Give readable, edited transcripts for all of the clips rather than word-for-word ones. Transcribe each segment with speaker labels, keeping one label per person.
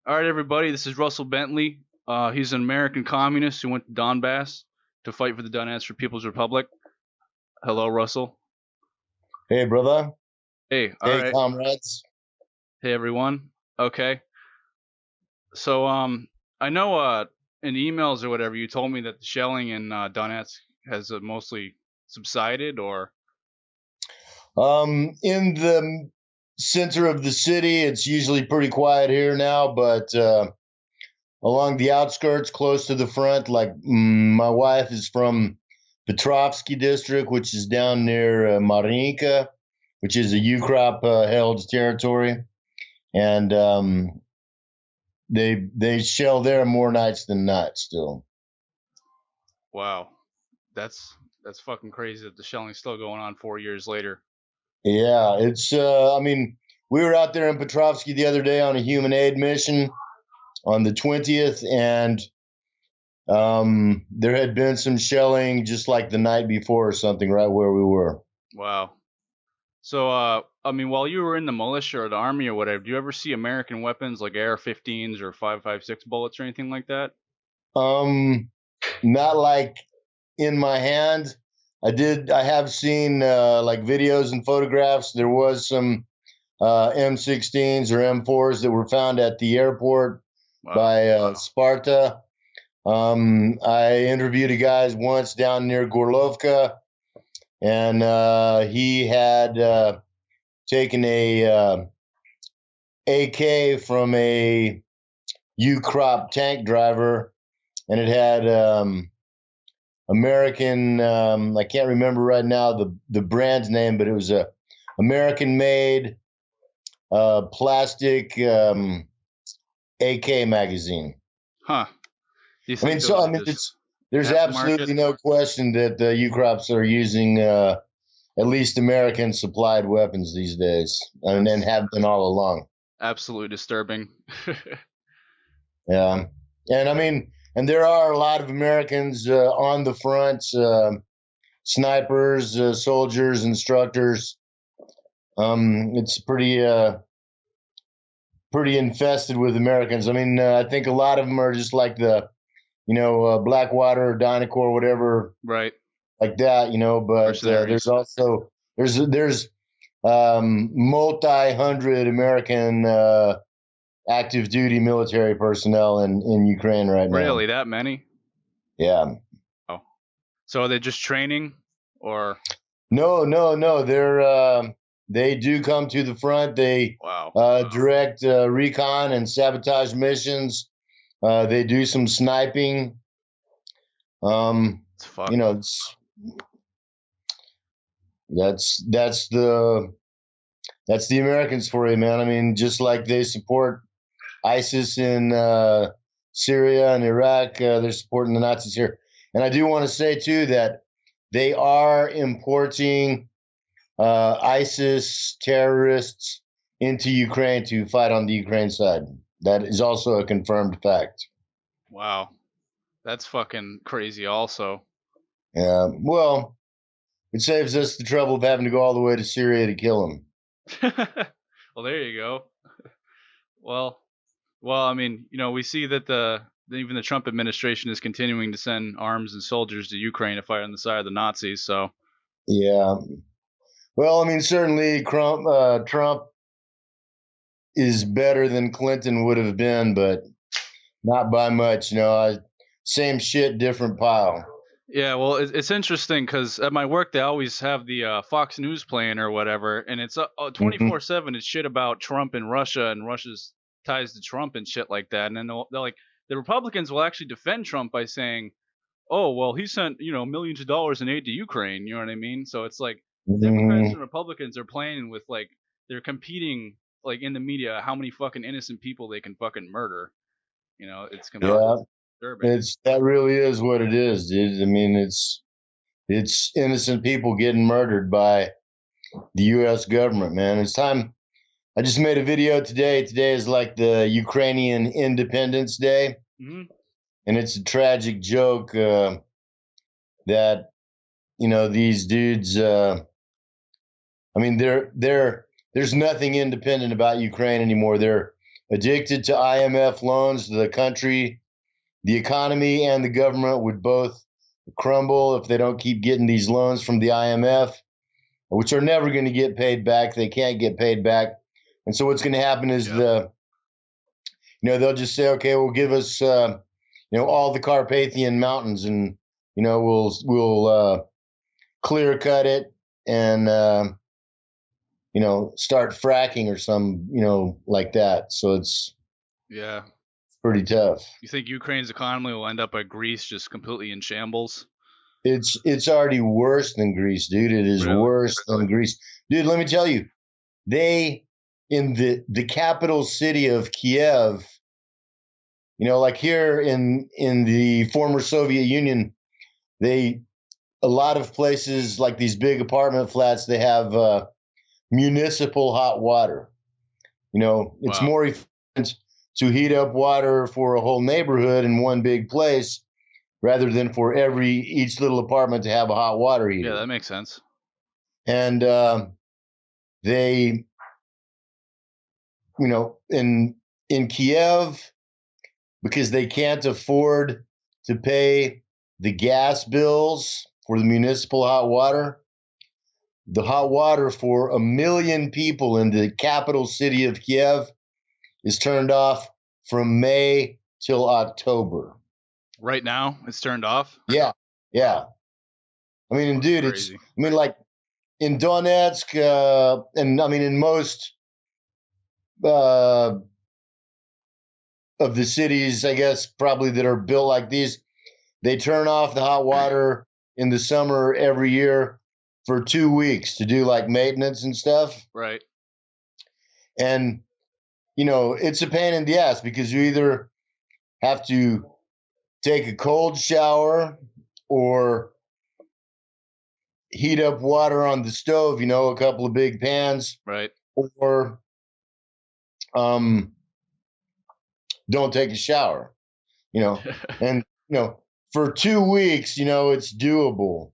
Speaker 1: All right, everybody. This is Russel Bentley. He's an American communist who went to Donbass to fight for the Donetsk for People's Republic. Hello, Russell.
Speaker 2: Hey, brother.
Speaker 1: Hey, all
Speaker 2: Hey,
Speaker 1: right.
Speaker 2: comrades.
Speaker 1: Hey, everyone. Okay. So, I know in emails or whatever you told me that the shelling in Donetsk has mostly subsided, or
Speaker 2: In the center of the city, it's usually pretty quiet here now, but along the outskirts, close to the front, like my wife is from Petrovsky district, which is down near Marinka, which is a UCROP held territory, and they shell there more nights than not still.
Speaker 1: wow, that's fucking crazy that the shelling's still going on 4 years later.
Speaker 2: Yeah, it's. I mean, we were out there in Petrovsky the other day on a human aid mission on the 20th, and there had been some shelling just like the night before or something, right where we were.
Speaker 1: Wow. So, I mean, while you were in the militia or the army or whatever, do you ever see American weapons like AR-15s or 5.56 bullets or anything like that?
Speaker 2: Not like in my hand. I have seen like videos and photographs. There was some M16s or M4s that were found at the airport by Sparta. I interviewed a guy once down near Gorlovka, and he had taken a AK from a U-crop tank driver, and it had American. I can't remember right now the brand's name, but it was a American-made plastic AK magazine.
Speaker 1: Huh. Do you
Speaker 2: I mean,
Speaker 1: think
Speaker 2: so
Speaker 1: those
Speaker 2: I
Speaker 1: are
Speaker 2: mean,
Speaker 1: just
Speaker 2: there's
Speaker 1: aftermarket?
Speaker 2: absolutely no question that U-crops are using at least American supplied weapons these days, and have been all along.
Speaker 1: Absolutely disturbing.
Speaker 2: Yeah, and I mean, and there are a lot of Americans on the front, snipers, soldiers, instructors. It's pretty infested with Americans. I mean, I think a lot of them are just like the, Blackwater or Dynacor, whatever,
Speaker 1: Right.
Speaker 2: like that, but there's
Speaker 1: Mercenaries.
Speaker 2: also there's multi-hundred American active duty military personnel in Ukraine right now.
Speaker 1: Really, that many?
Speaker 2: Yeah.
Speaker 1: Oh. So are they just training or?
Speaker 2: No. They do come to the front. They
Speaker 1: Wow.
Speaker 2: direct recon and sabotage missions. They do some sniping.
Speaker 1: It's fucked.
Speaker 2: It's, that's the Americans for you, man. I mean, just like they support ISIS in Syria and Iraq, they're supporting the Nazis here. And I do want to say too that they are importing ISIS terrorists into Ukraine to fight on the Ukraine side. That is also a confirmed fact.
Speaker 1: Wow. That's fucking crazy also.
Speaker 2: Yeah. Well, it saves us the trouble of having to go all the way to Syria to kill them.
Speaker 1: Well, there you go. Well, I mean, we see that even the Trump administration is continuing to send arms and soldiers to Ukraine to fight on the side of the Nazis. So
Speaker 2: Yeah. Well, I mean, certainly Trump is better than Clinton would have been, but not by much. Same shit, different pile.
Speaker 1: yeah, well, it's interesting because at my work they always have the Fox News playing or whatever, and it's 24/7. It's shit about Trump and Russia's ties to Trump and shit like that. And then they're like, the Republicans will actually defend Trump by saying, "Oh, well, he sent millions of dollars in aid to Ukraine." You know what I mean? So it's like Democrats and Republicans are playing with, like, they're competing, like, in the media how many fucking innocent people they can fucking murder. It's completely disturbing.
Speaker 2: That really is what it is, dude. I mean, it's innocent people getting murdered by the U.S. government, man. It's time. I just made a video today. Today is like the Ukrainian Independence Day,
Speaker 1: Mm-hmm.
Speaker 2: and it's a tragic joke that these dudes. I mean, there's nothing independent about Ukraine anymore. They're addicted to IMF loans, the country, the economy, and the government would both crumble if they don't keep getting these loans from the IMF, which are never going to get paid back. They can't get paid back. And so what's going to happen is they'll just say, okay, we'll give us, all the Carpathian Mountains, and, we'll clear cut it and, start fracking or some, like that. So it's pretty tough.
Speaker 1: You think Ukraine's economy will end up like Greece, just completely in shambles?
Speaker 2: It's already worse than Greece, dude. It is worse than Greece. Dude, let me tell you, they, in the capital city of Kiev, like here in the former Soviet Union, a lot of places like these big apartment flats, they have municipal hot water. It's more efficient to heat up water for a whole neighborhood in one big place rather than for each little apartment to have a hot water heater.
Speaker 1: Yeah, that makes sense.
Speaker 2: And they, in Kiev, because they can't afford to pay the gas bills for the municipal hot water, the hot water for 1 million people in the capital city of Kiev is turned off from May till October.
Speaker 1: Right now, it's turned off?
Speaker 2: Yeah. I mean, dude,
Speaker 1: crazy.
Speaker 2: Like in Donetsk, and I mean, in most of the cities, I guess, probably that are built like these, they turn off the hot water in the summer every year for 2 weeks to do like maintenance and stuff.
Speaker 1: Right.
Speaker 2: And, it's a pain in the ass because you either have to take a cold shower or heat up water on the stove, a couple of big pans.
Speaker 1: Right.
Speaker 2: Or don't take a shower, and, for 2 weeks, it's doable.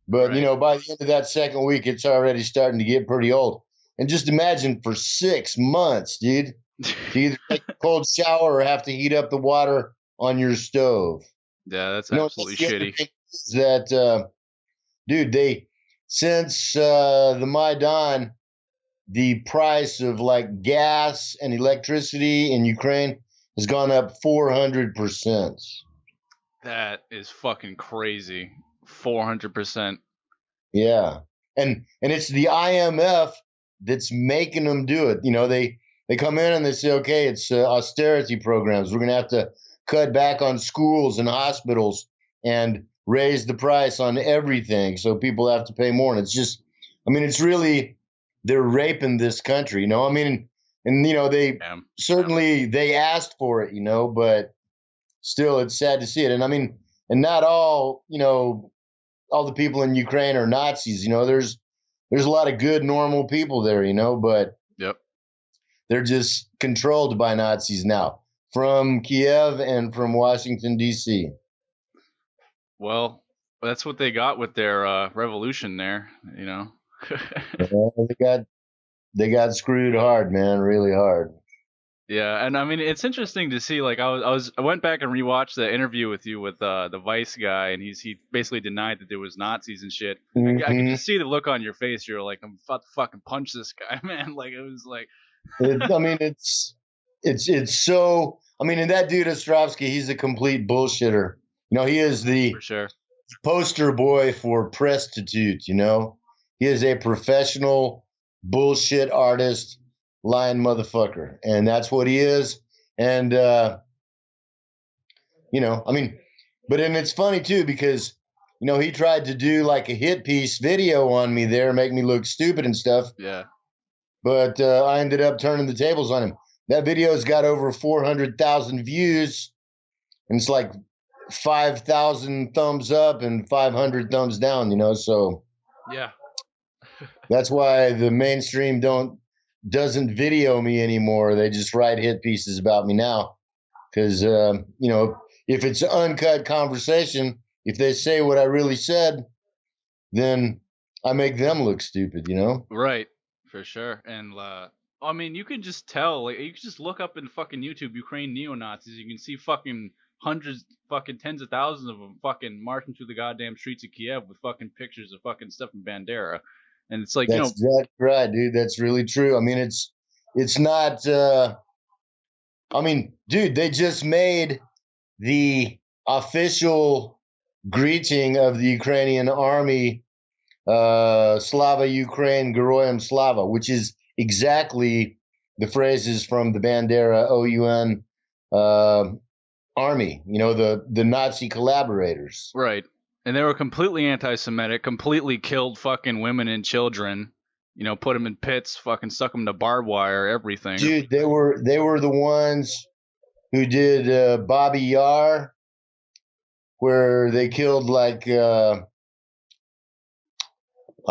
Speaker 2: But, by the end of that second week, it's already starting to get pretty old. And just imagine for 6 months, dude, to either take a cold shower or have to heat up the water on your stove.
Speaker 1: Yeah, that's absolutely shitty.
Speaker 2: That, dude, since the Maidan, the price of like gas and electricity in Ukraine has gone up 400%.
Speaker 1: That is fucking crazy. 400%.
Speaker 2: Yeah. And it's the IMF that's making them do it. They come in and they say, okay, it's austerity programs. We're going to have to cut back on schools and hospitals and raise the price on everything. So people have to pay more. And it's just, it's really, they're raping this country, and they certainly, they asked for it, but still it's sad to see it. And and not all, all the people in Ukraine are Nazis, there's a lot of good, normal people there, but they're just controlled by Nazis now from Kiev and from Washington, D.C.
Speaker 1: Well, that's what they got with their revolution there,
Speaker 2: They got screwed hard, man, really hard.
Speaker 1: Yeah, and it's interesting to see. Like, I went back and rewatched the interview with you with the Vice guy, and he basically denied that there was Nazis and shit.
Speaker 2: Mm-hmm.
Speaker 1: I could just see the look on your face. You're like, I'm about to fucking punch this guy, man. Like, it was like,
Speaker 2: it's so. And that dude Ostrovsky, he's a complete bullshitter. He is the
Speaker 1: for sure
Speaker 2: poster boy for prostitute. He is a professional bullshit artist, lying motherfucker, and that's what he is. And but and it's funny too because he tried to do like a hit piece video on me there, make me look stupid and stuff.
Speaker 1: Yeah.
Speaker 2: But I ended up turning the tables on him. That video's got over 400,000 views, and it's like 5,000 thumbs up and 500 thumbs down. So
Speaker 1: yeah, that's
Speaker 2: why the mainstream doesn't video me anymore. They just write hit pieces about me now, because if it's an uncut conversation, if they say what I really said, then I make them look stupid.
Speaker 1: Right. For sure. And I mean, you can just tell. Like, you can just look up in fucking YouTube Ukraine neo Nazis. You can see fucking hundreds, fucking tens of thousands of them fucking marching through the goddamn streets of Kiev with fucking pictures of fucking Stefan Bandera, and it's like,
Speaker 2: That's right, dude. That's really true. I mean, it's not. I mean, dude, they just made the official greeting of the Ukrainian army, Slava Ukraine, Geroyam Slava, which is exactly the phrases from the Bandera OUN army. You know, the Nazi collaborators.
Speaker 1: right. And they were completely anti-Semitic, completely killed fucking women and children. Put them in pits, fucking stuck them to barbed wire, everything.
Speaker 2: Dude, they were the ones who did Bobby Yar, where they killed like I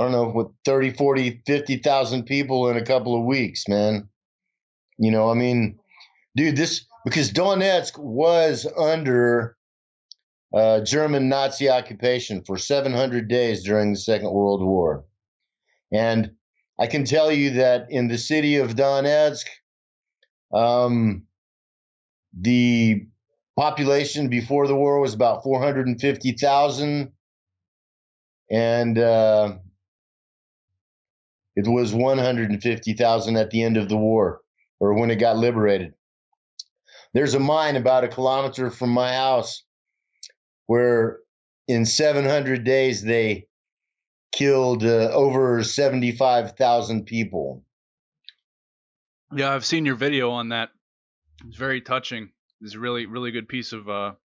Speaker 2: don't know, what 30, 40, 50,000 people in a couple of weeks, man. I mean, dude, this because Donetsk was under German Nazi occupation for 700 days during the Second World War. And I can tell you that in the city of Donetsk, the population before the war was about 450,000. And it was 150,000 at the end of the war, or when it got liberated. There's a mine about a kilometer from my house where in 700 days they killed over 75,000 people.
Speaker 1: Yeah, I've seen your video on that. It's very touching. It's a really, really good piece of art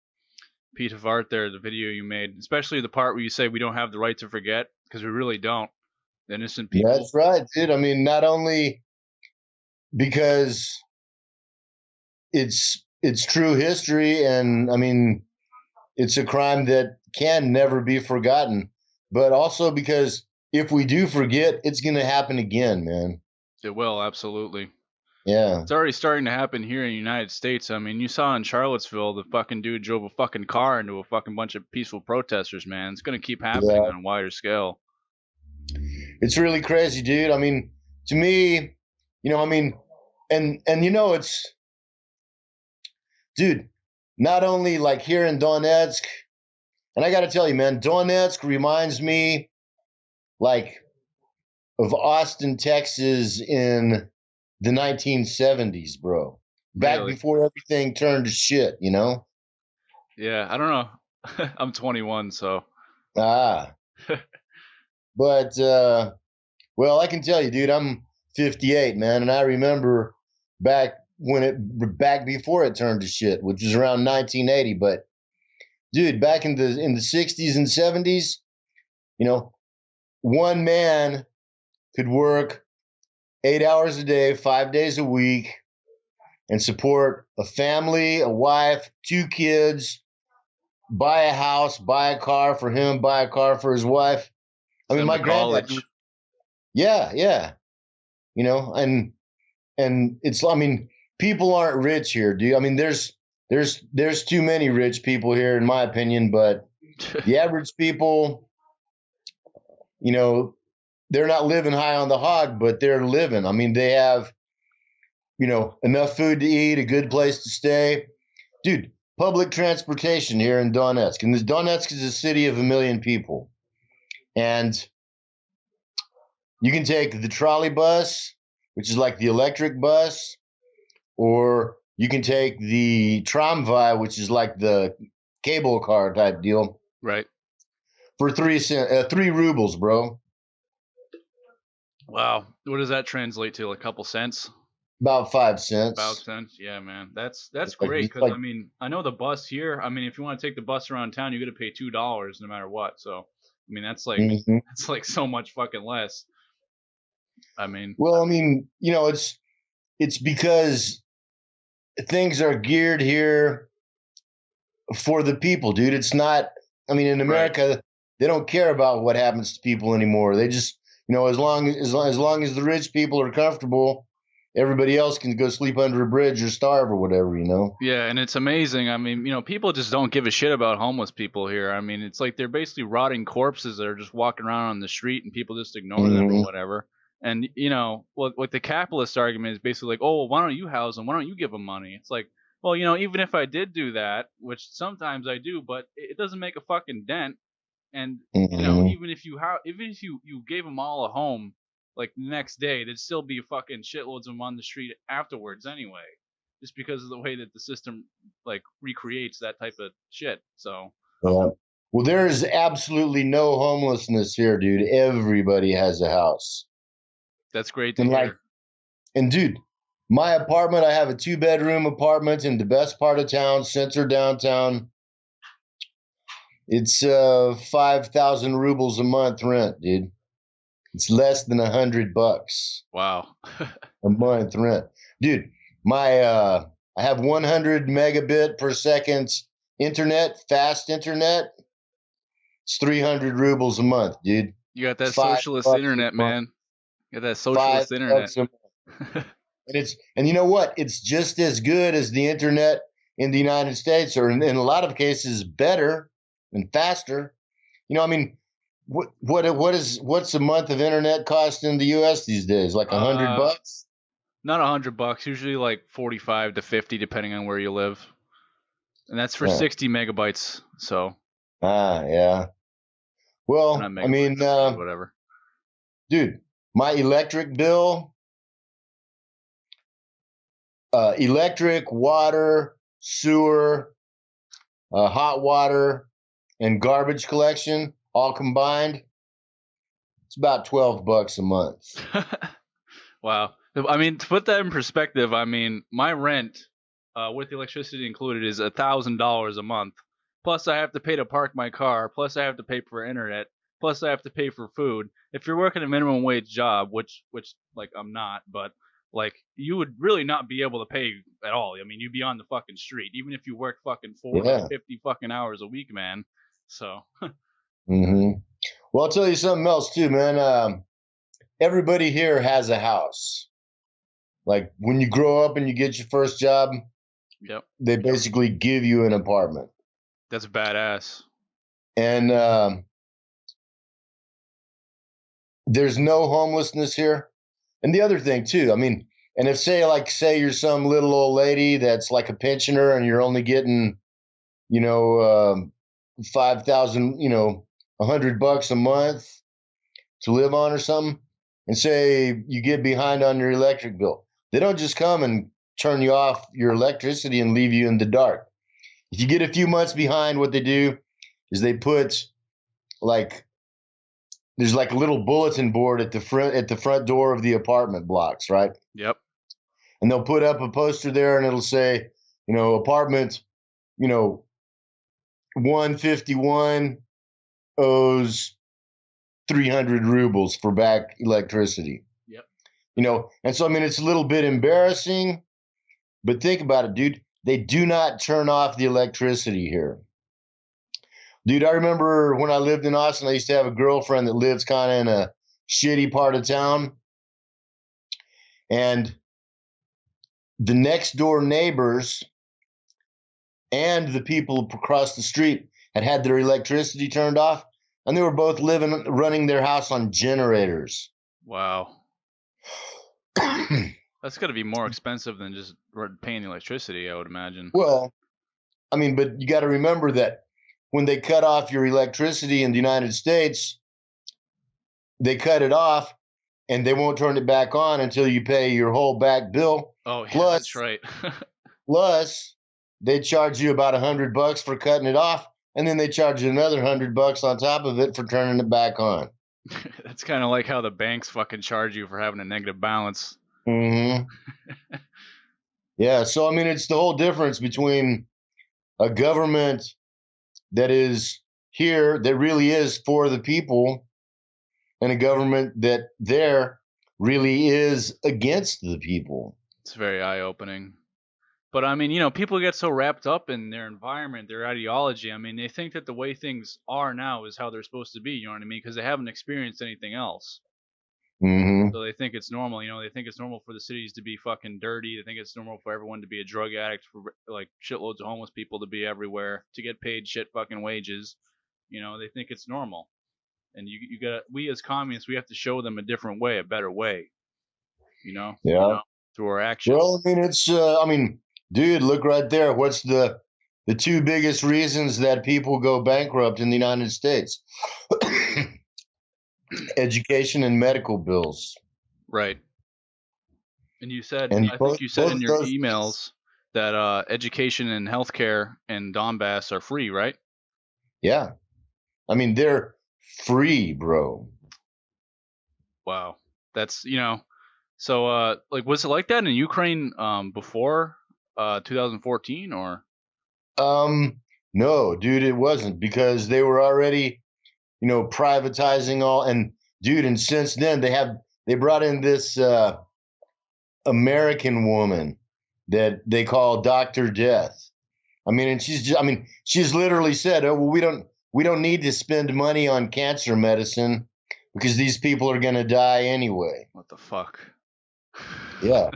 Speaker 1: there, the video you made, especially the part where you say we don't have the right to forget, because we really don't. The innocent people.
Speaker 2: That's right, dude. I mean, not only because it's true history, and I mean, it's a crime that can never be forgotten, but also because if we do forget, it's going to happen again, man.
Speaker 1: It will, absolutely.
Speaker 2: Yeah.
Speaker 1: It's already starting to happen here in the United States. I mean, you saw in Charlottesville, the fucking dude drove a fucking car into a fucking bunch of peaceful protesters, man. It's going to keep happening on a wider scale.
Speaker 2: It's really crazy, dude. I mean, to me, I mean, and it's, dude, not only like here in Donetsk, and I got to tell you, man, Donetsk reminds me like of Austin, Texas in the 1970s, bro. Back before everything turned to shit,
Speaker 1: Yeah, I don't know. I'm 21, so.
Speaker 2: But well, I can tell you, dude, I'm 58, man, and I remember back before it turned to shit, which was around 1980. But dude, back in the 60s and 70s, one man could work 8 hours a day, 5 days a week, and support a family, a wife, 2 kids, buy a house, buy a car for him, buy a car for his wife. I mean, my granddad. Yeah. And it's, I mean, people aren't rich here, dude. I mean, there's too many rich people here, in my opinion, but the average people, they're not living high on the hog, but they're living. I mean, they have, enough food to eat, a good place to stay. Dude, public transportation here in Donetsk. And Donetsk is a city of 1 million people. And you can take the trolley bus, which is like the electric bus, or you can take the tramvai, which is like the cable car type deal.
Speaker 1: Right.
Speaker 2: For 3 rubles, bro.
Speaker 1: Wow. What does that translate to? Like a couple cents?
Speaker 2: About 5 cents.
Speaker 1: 5 cents. Yeah, man. That's great, because I mean, I know the bus here. I mean, if you want to take the bus around town, you got to pay $2 no matter what. So, I mean, that's like that's like so much fucking less. I mean,
Speaker 2: well, I mean, it's because things are geared here for the people, dude. It's not. I mean, in America, they don't care about what happens to people anymore. They just, as long as the rich people are comfortable, everybody else can go sleep under a bridge or starve or whatever,
Speaker 1: Yeah, and it's amazing. I mean, people just don't give a shit about homeless people here. I mean, it's like they're basically rotting corpses that are just walking around on the street, and people just ignore them or whatever. And what the capitalist argument is basically like, oh, well, why don't you house them? Why don't you give them money? It's like, well, even if I did do that, which sometimes I do, but it doesn't make a fucking dent. And
Speaker 2: Hmm.
Speaker 1: even if you gave them all a home, like the next day, there'd still be fucking shitloads of them on the street afterwards anyway, just because of the way that the system like recreates that type of shit. So
Speaker 2: Well, there is absolutely no homelessness here, dude. Everybody has a house.
Speaker 1: that's great to
Speaker 2: And like,
Speaker 1: hear.
Speaker 2: and dude, my apartment, I have a 2-bedroom apartment in the best part of town, center downtown. It's 5,000 rubles a month rent, dude. It's less than $100
Speaker 1: Wow.
Speaker 2: a month rent, dude. My I have 100 megabit per second internet, fast internet. It's 300 rubles a month, dude.
Speaker 1: You got
Speaker 2: It's
Speaker 1: that
Speaker 2: five
Speaker 1: socialist
Speaker 2: bucks a
Speaker 1: internet,
Speaker 2: month.
Speaker 1: man. You got that
Speaker 2: Five
Speaker 1: socialist internet.
Speaker 2: bucks a month. And you know what? It's just as good as the internet in the United States, or in a lot of cases better and faster. I mean, what's a month of internet cost in the U.S. these days? Like
Speaker 1: uh,
Speaker 2: $100?
Speaker 1: not $100. Usually like 45 to 50, depending on where you live, and that's for
Speaker 2: Yeah.
Speaker 1: 60 megabytes. So
Speaker 2: Yeah.
Speaker 1: not
Speaker 2: Well, I mean,
Speaker 1: megabytes, but whatever.
Speaker 2: dude, my electric bill, electric, water, sewer, hot water, and garbage collection all combined, it's about $12 a month.
Speaker 1: Wow. I mean, to put that in perspective, I mean, my rent, with the electricity included, is $1,000 a month. Plus, I have to pay to park my car. Plus, I have to pay for internet. Plus, I have to pay for food. If you're working a minimum wage job, which like I'm not, but like you would really not be able to pay at all. I mean, you'd be on the fucking street, even if you work fucking 40 to
Speaker 2: Yeah.
Speaker 1: 50 fucking hours a week, man. So
Speaker 2: Hmm. Well, I'll tell you something else too, man. Everybody here has a house. Like when you grow up and you get your first job,
Speaker 1: yep,
Speaker 2: they basically give you an apartment.
Speaker 1: that's badass.
Speaker 2: And there's no homelessness here. And the other thing too, I mean, and if say you're some little old lady that's like a pensioner and you're only getting, you know, 5,000, $100 a month to live on or something, and say you get behind on your electric bill, they don't just come and turn you off your electricity and leave you in the dark. If you get a few months behind, what they do is they put like there's like a little bulletin board at the front door of the apartment blocks, right?
Speaker 1: Yep.
Speaker 2: And they'll put up a poster there, and it'll say, apartment, you know, 151 owes 300 rubles for back electricity.
Speaker 1: Yep.
Speaker 2: And so I mean, it's a little bit embarrassing, but think about it, dude. They do not turn off the electricity here. Dude, I remember when I lived in Austin, I used to have a girlfriend that lives kind of in a shitty part of town. And the next door neighbors and the people across the street had their electricity turned off, and they were both running their house on generators.
Speaker 1: Wow. That's got to be more expensive than just paying the electricity, I would imagine.
Speaker 2: Well, I mean, but you got to remember that when they cut off your electricity in the United States, they cut it off and they won't turn it back on until you pay your whole back bill.
Speaker 1: Oh, yeah,
Speaker 2: Plus,
Speaker 1: that's right.
Speaker 2: plus, they charge you about $100 for cutting it off, and then they charge you another $100 on top of it for turning it back on.
Speaker 1: That's kind of like how the banks fucking charge you for having a negative balance.
Speaker 2: Mm-hmm. Yeah, so I mean, it's the whole difference between a government that is here, that really is for the people, and a government that there really is against the people.
Speaker 1: It's very eye-opening. But I mean, people get so wrapped up in their environment, their ideology. I mean, they think that the way things are now is how they're supposed to be. You know what I mean? Because they haven't experienced anything else.
Speaker 2: Mm-hmm.
Speaker 1: So they think it's normal. They think it's normal for the cities to be fucking dirty. They think it's normal for everyone to be a drug addict, for like shitloads of homeless people to be everywhere, to get paid shit fucking wages. They think it's normal. and you got we as communists, we have to show them a different way, a better way,
Speaker 2: Yeah.
Speaker 1: through our actions.
Speaker 2: Well, I mean, dude, look right there. What's the two biggest reasons that people go bankrupt in the United States? Education and medical bills.
Speaker 1: Right. And you said,
Speaker 2: And
Speaker 1: I think you said
Speaker 2: both
Speaker 1: in
Speaker 2: of
Speaker 1: your
Speaker 2: those,
Speaker 1: emails that education and healthcare in Donbass are free, right?
Speaker 2: yeah. I mean, they're free, bro.
Speaker 1: Wow. That's, so like was it like that in Ukraine before 2014 or?
Speaker 2: No, dude, it wasn't, because they were already, privatizing all. And dude, and since then they brought in this American woman that they call Dr. Death. I mean, and she's literally said, "Oh, well, we don't need to spend money on cancer medicine because these people are going to die anyway."
Speaker 1: What the fuck?
Speaker 2: Yeah.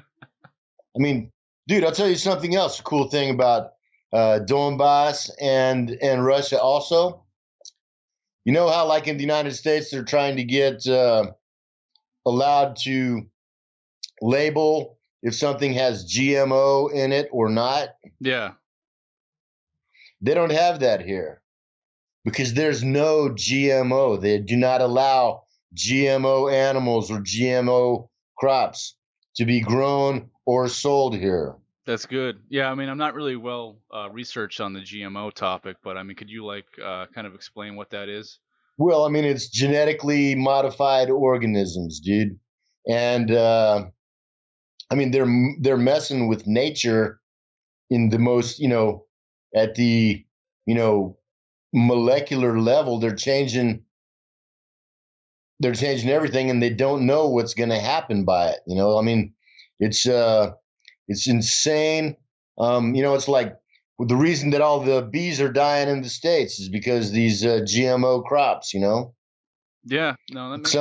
Speaker 2: I mean, dude, I'll tell you something else. A cool thing about Donbass and Russia also. You know how, like in the United States, they're trying to get allowed to label if something has GMO in it or not?
Speaker 1: Yeah.
Speaker 2: They don't have that here because there's no GMO. They do not allow GMO animals or GMO crops to be grown or sold here.
Speaker 1: That's good. Yeah, I mean, I'm not really well researched on the GMO topic, but I mean, could you kind of explain what that is?
Speaker 2: Well, I mean, it's genetically modified organisms, dude, and I mean, they're messing with nature in the most, at the, molecular level. They're changing everything, and they don't know what's going to happen by it. I mean, it's insane. It's like the reason that all the bees are dying in the States is because these GMO crops.
Speaker 1: Yeah, no, that makes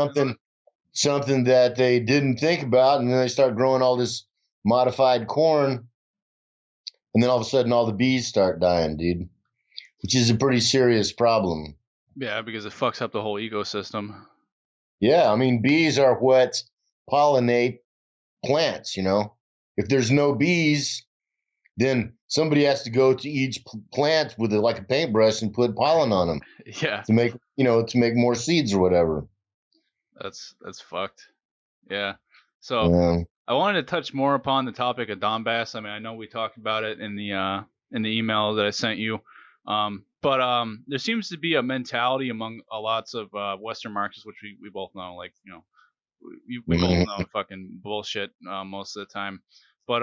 Speaker 2: something that they didn't think about, and then they start growing all this modified corn, and then all of a sudden all the bees start dying, dude, which is a pretty serious problem.
Speaker 1: Yeah, because it fucks up the whole ecosystem.
Speaker 2: Yeah, I mean, bees are what pollinate plants. If there's no bees, then somebody has to go to each plant with like a paintbrush and put pollen on them.
Speaker 1: Yeah.
Speaker 2: To make more seeds or whatever.
Speaker 1: That's fucked. Yeah. So I wanted to touch more upon the topic of Donbass. I mean, I know we talked about it in the email that I sent you. But there seems to be a mentality among lots of Western Marxists, which we both know, like, we both know fucking bullshit most of the time. But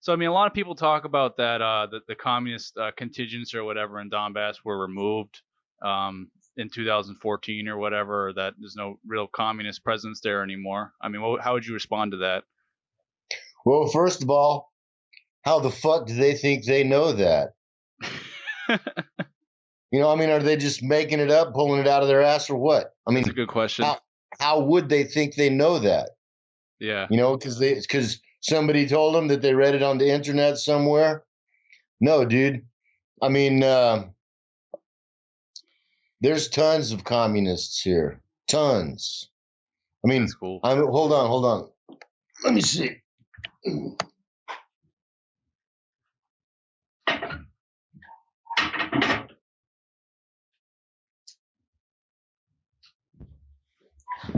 Speaker 1: so I mean, a lot of people talk about that the communist contingents or whatever in Donbass were removed in 2014 or whatever, or that there's no real communist presence there anymore. I mean, how would you respond to that?
Speaker 2: Well, first of all, how the fuck do they think they know that? I mean, are they just making it up, pulling it out of their ass, or what? I mean,
Speaker 1: that's a good question.
Speaker 2: How would they think they know that?
Speaker 1: Yeah.
Speaker 2: Because somebody told them that they read it on the internet somewhere. No, dude. I mean, there's tons of communists here. Tons. I mean,
Speaker 1: that's cool.
Speaker 2: Hold on. Let me see.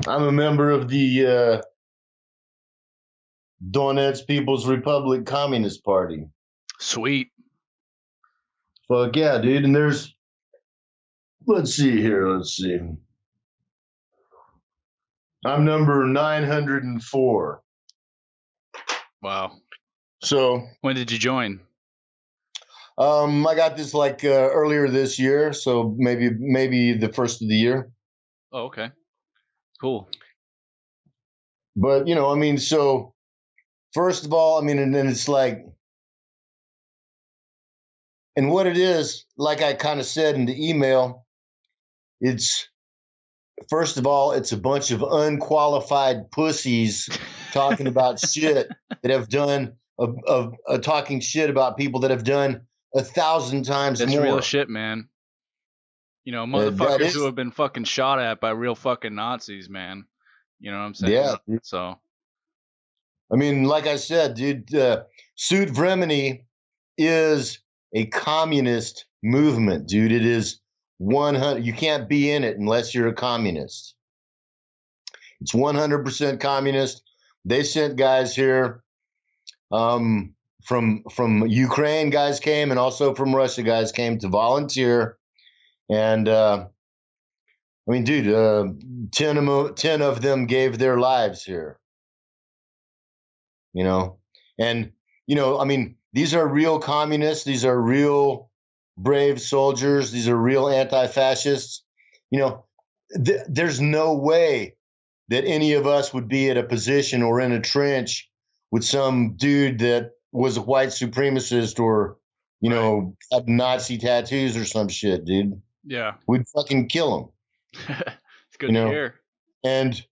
Speaker 2: I'm a member of the Donetsk People's Republic Communist Party.
Speaker 1: Sweet.
Speaker 2: Fuck yeah, dude. And let's see. I'm number 904.
Speaker 1: Wow.
Speaker 2: So
Speaker 1: when did you join?
Speaker 2: I got this earlier this year, so maybe the first of the year.
Speaker 1: Oh, okay. Cool.
Speaker 2: But I mean, so first of all, I mean, and then it's like, and what it is, like I kind of said in the email, it's first of all, it's a bunch of unqualified pussies talking about shit that have done talking shit about people that have done 1,000 times more.
Speaker 1: That's real shit, man. You know,
Speaker 2: That
Speaker 1: motherfuckers who
Speaker 2: is,
Speaker 1: have been fucking shot at by real fucking Nazis, man. You know what I'm
Speaker 2: yeah.
Speaker 1: saying? So
Speaker 2: I mean, like I said, dude, Sud Vremeni is a communist movement, dude. It is 100. You can't be in it unless you're a communist. It's 100% communist. They sent guys here from Ukraine. Guys came, and also from Russia. Guys came to volunteer. And I mean, dude, 10 of them gave their lives here. You know, and I mean, these are real communists. These are real brave soldiers. These are real anti-fascists. There's no way that any of us would be at a position or in a trench with some dude that was a white supremacist or, had Nazi tattoos or some shit, dude.
Speaker 1: yeah,
Speaker 2: We'd fucking kill him.
Speaker 1: it's good to hear.
Speaker 2: And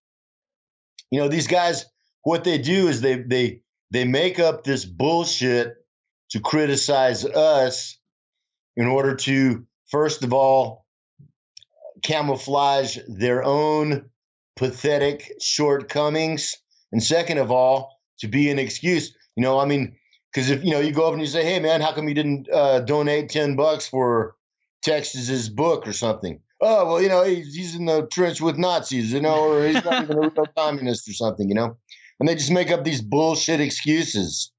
Speaker 2: these guys, what they do is they make up this bullshit to criticize us in order to, first of all, camouflage their own pathetic shortcomings, and second of all, to be an excuse. I mean, because if you go up and you say, "Hey, man, how come you didn't donate $10 for Texas's book or something?" Oh, well, he's in the trench with Nazis, or he's not even a real communist or something, and they just make up these bullshit excuses,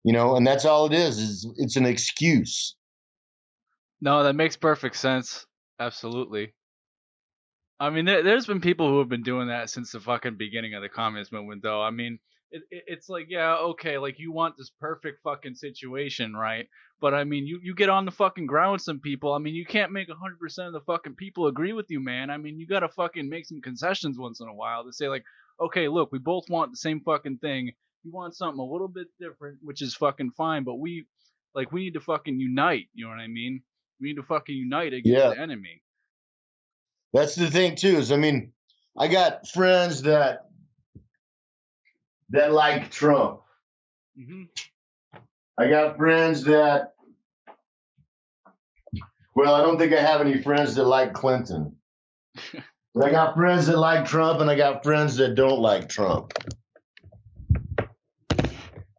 Speaker 2: and that's all it is it's an excuse.
Speaker 1: No, that makes perfect sense. Absolutely. I mean, there's been people who have been doing that since the fucking beginning of the communist movement, though. I mean, it's like, yeah, okay, like you want this perfect fucking situation, right? But I mean, you get on the fucking ground with some people. I mean, you can't make 100% of the fucking people agree with you, man. I mean, you gotta fucking make some concessions once in a while to say, like, okay, look, we both want the same fucking thing. You want something a little bit different, which is fucking fine, but we need to fucking unite. You know what I mean? We need to fucking unite against
Speaker 2: Yeah.
Speaker 1: the enemy.
Speaker 2: That's the thing too, is I mean, I got friends that like Trump.
Speaker 1: Mm-hmm.
Speaker 2: I got friends that, well, I don't think I have any friends that like Clinton. But I got friends that like Trump, and I got friends that don't like Trump.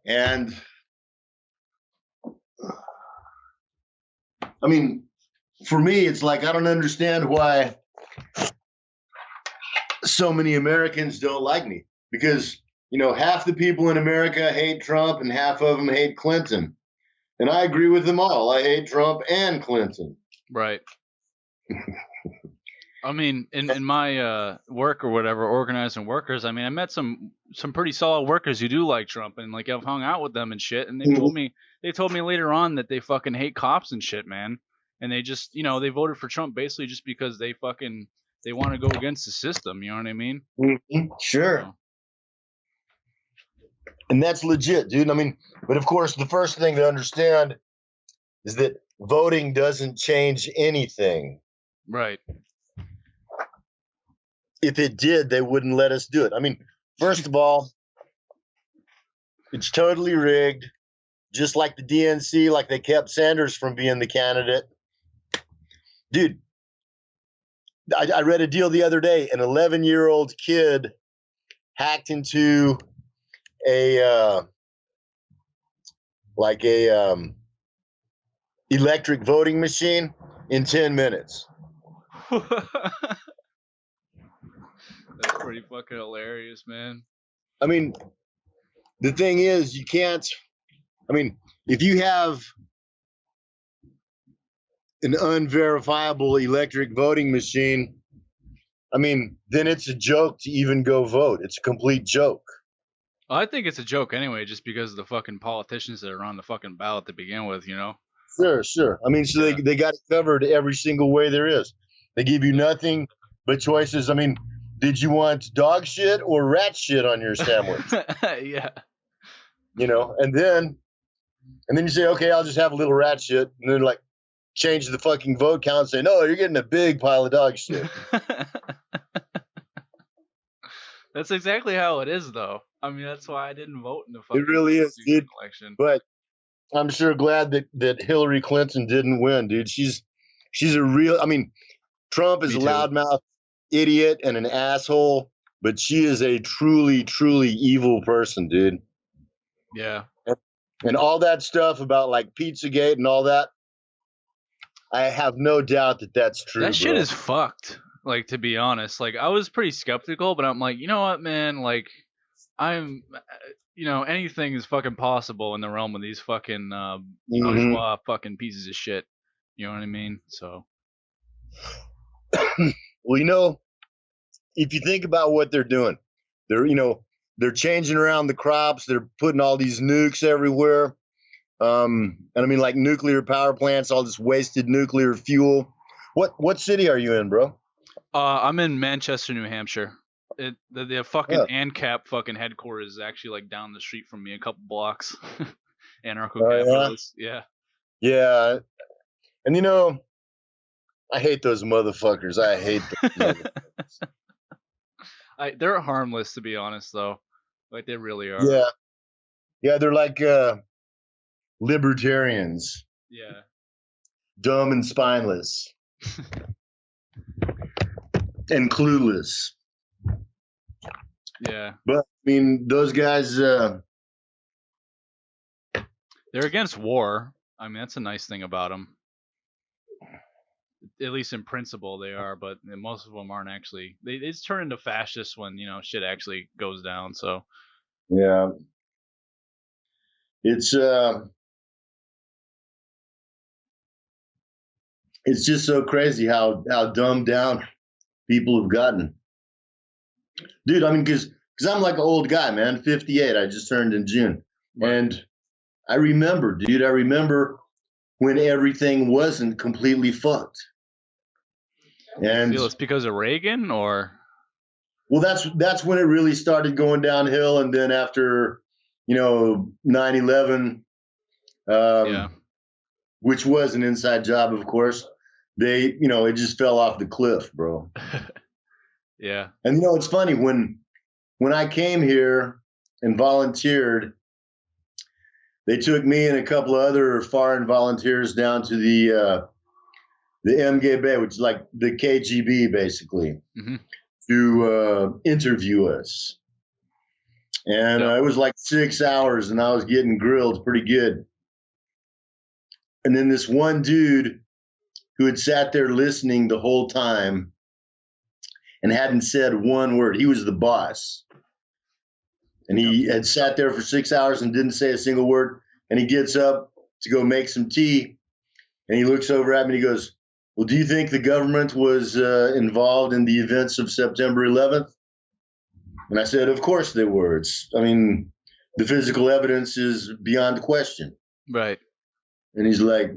Speaker 2: And I mean, for me, it's like I don't understand why so many Americans don't like me, because half the people in America hate Trump and half of them hate Clinton, and I agree with them all. I hate Trump and Clinton.
Speaker 1: Right. I mean, in my work or whatever, organizing workers, I mean, I met some pretty solid workers who do like Trump, and like I've hung out with them and shit, and they told me later on that they fucking hate cops and shit, man, and they just they voted for Trump basically just because they want to go against the system, you know what I mean?
Speaker 2: Mm-hmm. Sure. So. And that's legit, dude. I mean, but of course, the first thing to understand is that voting doesn't change anything.
Speaker 1: Right.
Speaker 2: If it did, they wouldn't let us do it. I mean, first of all, it's totally rigged, just like the DNC, like they kept Sanders from being the candidate. Dude, I read a deal the other day. An 11-year-old kid hacked into a electric voting machine in 10 minutes.
Speaker 1: That's pretty fucking hilarious, man.
Speaker 2: I mean, the thing is, you can't. I mean, if you have an unverifiable electric voting machine, I mean, then it's a joke to even go vote. It's a complete joke.
Speaker 1: Well, I think it's a joke anyway, just because of the fucking politicians that are on the fucking ballot to begin with,
Speaker 2: Sure. I mean, so they got it covered every single way there is. They give you nothing but choices. I mean, did you want dog shit or rat shit on your sandwich?
Speaker 1: Yeah.
Speaker 2: And then you say, okay, I'll just have a little rat shit, and then like change the fucking vote count and say, no, you're getting a big pile of dog shit.
Speaker 1: That's exactly how it is, though. I mean, that's why I didn't vote in the fucking
Speaker 2: it really is, dude.
Speaker 1: election.
Speaker 2: But I'm sure glad that Hillary Clinton didn't win, dude. She's a real. I mean, Trump is
Speaker 1: Me
Speaker 2: a
Speaker 1: too.
Speaker 2: loudmouth idiot and an asshole, but she is a truly, truly evil person, dude.
Speaker 1: Yeah.
Speaker 2: And all that stuff about like Pizzagate and all that, I have no doubt that that's true,
Speaker 1: That shit
Speaker 2: bro.
Speaker 1: is fucked. Like, to be honest, like I was pretty skeptical, but I'm like, you know what, man? Like, I'm, anything is fucking possible in the realm of these fucking
Speaker 2: Mm-hmm.
Speaker 1: bourgeois fucking pieces of shit. You know what I mean? So
Speaker 2: Well, if you think about what they're doing, they're, they're changing around the crops. They're putting all these nukes everywhere. And I mean, like nuclear power plants, all this wasted nuclear fuel. What city are you in, bro?
Speaker 1: I'm in Manchester, New Hampshire. The fucking
Speaker 2: Yeah.
Speaker 1: ANCAP fucking headquarters is actually like down the street from me, a couple blocks.
Speaker 2: Oh yeah.
Speaker 1: Anarcho-capitalists, yeah.
Speaker 2: Yeah. And I hate those motherfuckers. I hate those motherfuckers.
Speaker 1: They're harmless, to be honest, though. Like they really are.
Speaker 2: Yeah. Yeah, they're like libertarians,
Speaker 1: Yeah.
Speaker 2: dumb and spineless and clueless.
Speaker 1: Yeah.
Speaker 2: But I mean, those guys.
Speaker 1: They're against war. I mean, that's a nice thing about them. At least in principle, they are, but most of them aren't actually. It's turned into fascists when shit actually goes down. So
Speaker 2: Yeah. It's just so crazy how dumbed down people have gotten, dude. I mean, because I'm like an old guy, man. 58. I just turned in June,
Speaker 1: right.
Speaker 2: and I remember, dude. I remember when everything wasn't completely fucked. And
Speaker 1: it's because of Reagan, or
Speaker 2: well, that's when it really started going downhill. And then after 9/11,
Speaker 1: yeah,
Speaker 2: which was an inside job, of course, it just fell off the cliff, bro.
Speaker 1: yeah.
Speaker 2: And it's funny when I came here and volunteered, they took me and a couple of other foreign volunteers down to the MGB, which is like the KGB, basically, to interview us. And it was like 6 hours, and I was getting grilled pretty good. And then this one dude who had sat there listening the whole time and hadn't said one word. He was the boss. And he had sat there for 6 hours and didn't say a single word. And he gets up to go make some tea. And he looks over at me and he goes, "Well, do you think the government was involved in the events of September 11th? And I said, "Of course they were. The physical evidence is beyond question."
Speaker 1: Right.
Speaker 2: And he's like,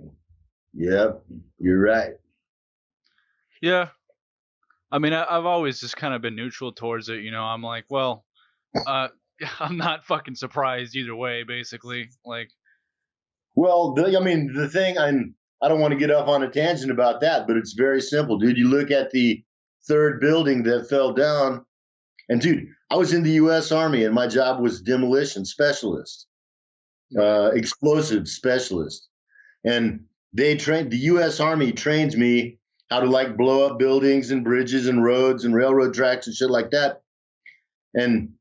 Speaker 2: "Yep, you're right."
Speaker 1: Yeah. I mean, I've always just kind of been neutral towards it. I'm like, well, I'm not fucking surprised either way, basically. Like,
Speaker 2: well, the thing, I don't want to get off on a tangent about that, but it's very simple, dude. You look at the third building that fell down, and dude, I was in the U.S. Army, and my job was demolition specialist, explosive specialist, and the U.S. Army trains me how to like blow up buildings and bridges and roads and railroad tracks and shit like that. And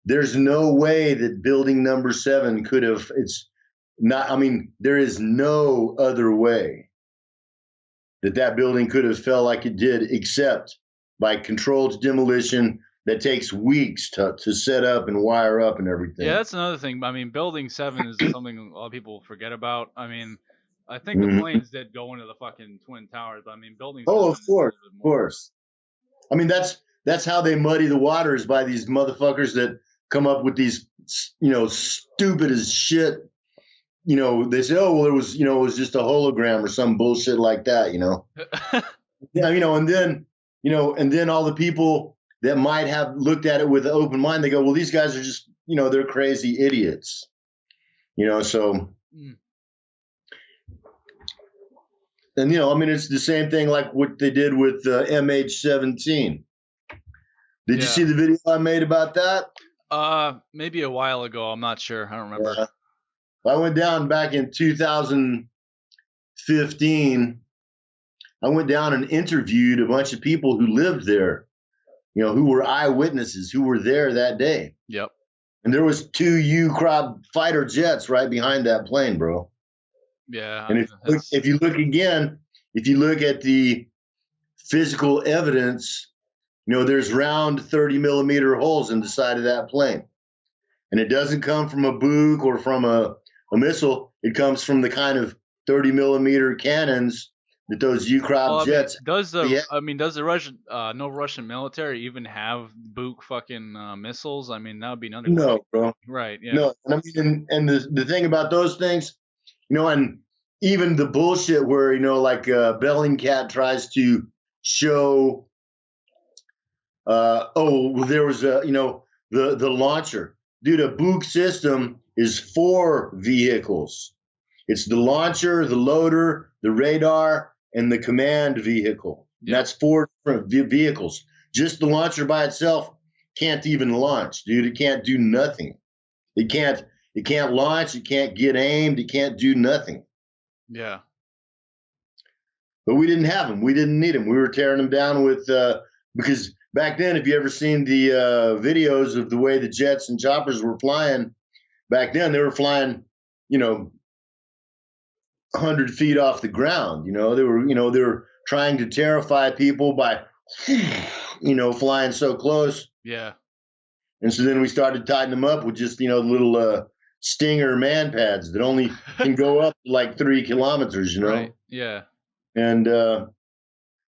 Speaker 2: there's no way that building number 7 could have. It's not. I mean, there is no other way that building could have fell like it did, except by controlled demolition that takes weeks to set up and wire up and everything.
Speaker 1: Yeah, that's another thing. I mean, building 7 is something a lot of people forget about. I mean, I think the planes did go into the fucking Twin Towers, but I mean, building 7
Speaker 2: of course. I mean, that's how they muddy the waters, by these motherfuckers that come up with these, stupid as shit. They say, "Oh, well, it was just a hologram or some bullshit like that." Yeah, and then all the people that might have looked at it with an open mind, they go, "Well, these guys are just, they're crazy idiots." So. And it's the same thing like what they did with MH17. Did you see the video I made about that?
Speaker 1: Maybe a while ago. I'm not sure. I don't remember.
Speaker 2: Yeah. I went down back in 2015 I went down and interviewed a bunch of people who lived there, who were eyewitnesses, who were there that day.
Speaker 1: Yep.
Speaker 2: And there was 2 U-crop fighter jets right behind that plane, bro.
Speaker 1: Yeah.
Speaker 2: And if you look again, if you look at the physical evidence, there's round 30 millimeter holes in the side of that plane. And it doesn't come from a Buk or from a missile. It comes from the kind of 30 millimeter cannons that those U-crop jets.
Speaker 1: Does the Russian no Russian military even have Buk fucking missiles? I mean, that would be another
Speaker 2: No, bro.
Speaker 1: Right. Yeah.
Speaker 2: No. And I mean, and the thing about those things, and even the bullshit where, like Bellingcat tries to show, there was the launcher. Dude, a Buk system is 4 vehicles. It's the launcher, the loader, the radar, and the command vehicle. Yep. That's 4 different vehicles. Just the launcher by itself can't even launch, dude. It can't do nothing. It can't launch. It can't get aimed. It can't do nothing.
Speaker 1: Yeah.
Speaker 2: But we didn't have them. We didn't need them. We were tearing them down with because back then, if you ever seen the videos of the way the jets and choppers were flying, back then they were flying, 100 feet off the ground. They were trying to terrify people by, flying so close.
Speaker 1: Yeah.
Speaker 2: And so then we started tightening them up with just, little Stinger man pads that only can go up like 3 kilometers,
Speaker 1: Right. Yeah.
Speaker 2: And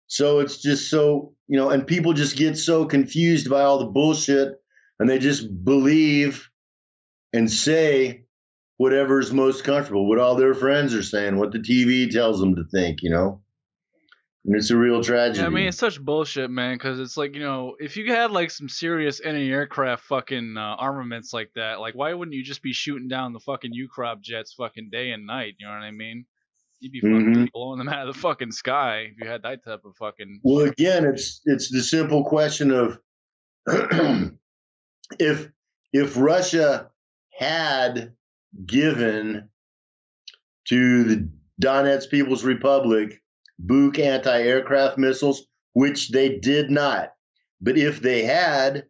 Speaker 2: so it's just so, and people just get so confused by all the bullshit, and they just believe and say whatever's most comfortable, what all their friends are saying, what the TV tells them to think, And it's a real tragedy.
Speaker 1: Yeah, I mean, it's such bullshit, man, because it's like, if you had like some serious anti-aircraft fucking armaments like that, like why wouldn't you just be shooting down the fucking U-crop jets fucking day and night, you know what I mean? You'd be fucking blowing them out of the fucking sky if you had that type of fucking.
Speaker 2: Well, again, it's the simple question of if Russia had given to the Donetsk People's Republic Buk anti-aircraft missiles, which they did not, but if they had,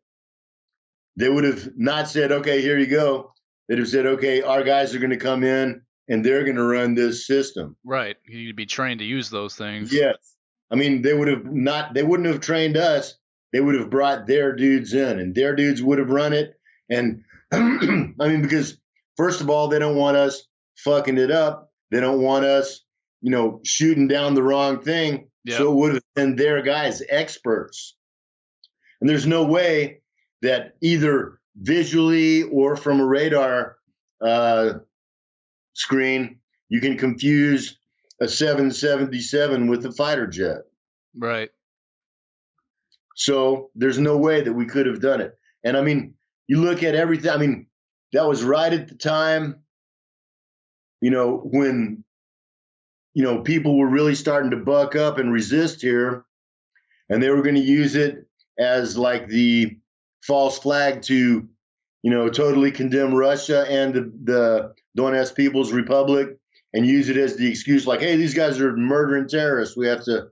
Speaker 2: they would have not said, "Okay, here you go." They'd have said, "Okay, our guys are going to come in and they're going to run this system."
Speaker 1: Right. You need to be trained to use those things.
Speaker 2: Yes. I mean, they wouldn't have trained us. They would have brought their dudes in, and their dudes would have run it. And I mean, because first of all, they don't want us fucking it up. They don't want us, shooting down the wrong thing. Yep. So it would have been their guys, experts. And there's no way that either visually or from a radar screen, you can confuse a 777 with a fighter jet.
Speaker 1: Right.
Speaker 2: So there's no way that we could have done it. And I mean, you look at everything. I mean, that was right at the time, when, people were really starting to buck up and resist here, and they were going to use it as like the false flag to, totally condemn Russia and the Donetsk People's Republic, and use it as the excuse, like, hey, these guys are murdering terrorists. We have to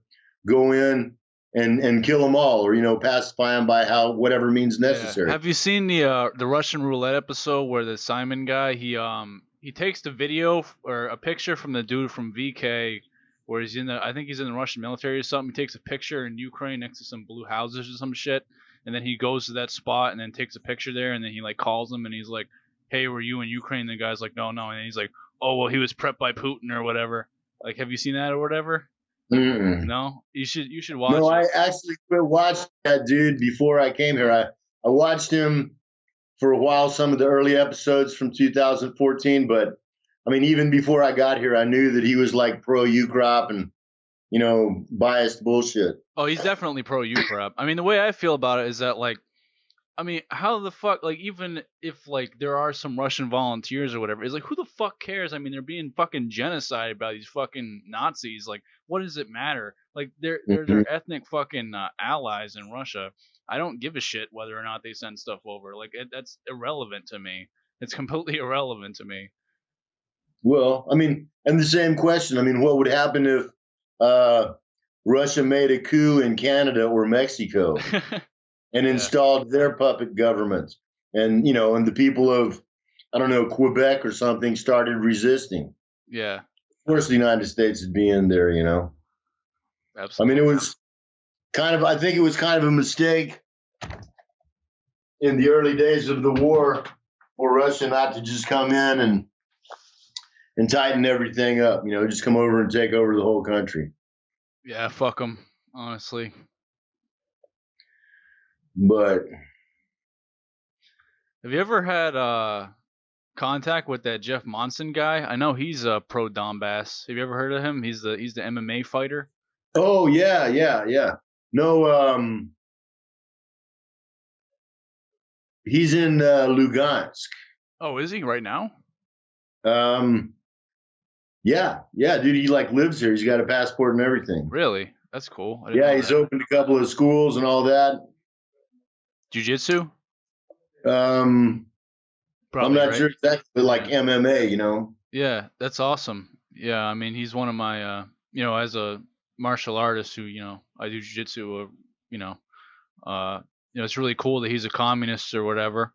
Speaker 2: go in and kill them all, or pacify them by whatever means necessary.
Speaker 1: Yeah. Have you seen the Russian roulette episode where the Simon guy he takes the video or a picture from the dude from VK where I think he's in the Russian military or something. He takes a picture in Ukraine next to some blue houses or some shit, and then he goes to that spot and then takes a picture there, and then he like calls him and he's like, "Hey, were you in Ukraine?" And the guy's like, "No," and he's like, "Oh, well, he was prepped by Putin or whatever." Like, have you seen that or whatever?
Speaker 2: Mm-mm.
Speaker 1: No, you should watch.
Speaker 2: No, I actually watched that dude before I came here. I watched him for a while, some of the early episodes from 2014, but I mean, even before I got here, I knew that he was like pro UCrop and biased bullshit.
Speaker 1: Oh, he's definitely pro UCrop. I mean, the way I feel about it is that like, I mean, how the fuck, like, even if like there are some Russian volunteers or whatever, it's like, who the fuck cares? I mean, they're being fucking genocided by these fucking Nazis. Like, what does it matter? Like, they're their ethnic fucking allies in Russia. I don't give a shit whether or not they send stuff over. Like, that's irrelevant to me. It's completely irrelevant to me.
Speaker 2: Well, I mean, and the same question. I mean, what would happen if Russia made a coup in Canada or Mexico and
Speaker 1: Yeah.
Speaker 2: installed their puppet government. And, and the people of, I don't know, Quebec or something started resisting.
Speaker 1: Yeah.
Speaker 2: Of course, the United States would be in there, I mean,
Speaker 1: Absolutely.
Speaker 2: it was I think it was kind of a mistake in the early days of the war for Russia not to just come in and tighten everything up, just come over and take over the whole country.
Speaker 1: Yeah. Fuck them. Honestly.
Speaker 2: But
Speaker 1: Have you ever had contact with that Jeff Monson guy? I know he's pro Donbass. Have you ever heard of him? He's the MMA fighter.
Speaker 2: oh yeah. No, he's in Lugansk.
Speaker 1: Oh, is he right now?
Speaker 2: Um, yeah, dude, he like lives here. He's got a passport and everything.
Speaker 1: Really? That's cool. I didn't
Speaker 2: Yeah,
Speaker 1: know
Speaker 2: he's
Speaker 1: that.
Speaker 2: opened a couple of schools and all that.
Speaker 1: Jiu-jitsu?
Speaker 2: I'm
Speaker 1: Probably,
Speaker 2: not
Speaker 1: right?
Speaker 2: sure exactly, but like
Speaker 1: Yeah.
Speaker 2: MMA.
Speaker 1: Yeah, that's awesome. Yeah, I mean, he's one of my, as a martial artist who, I do jiu-jitsu, uh, it's really cool that he's a communist or whatever.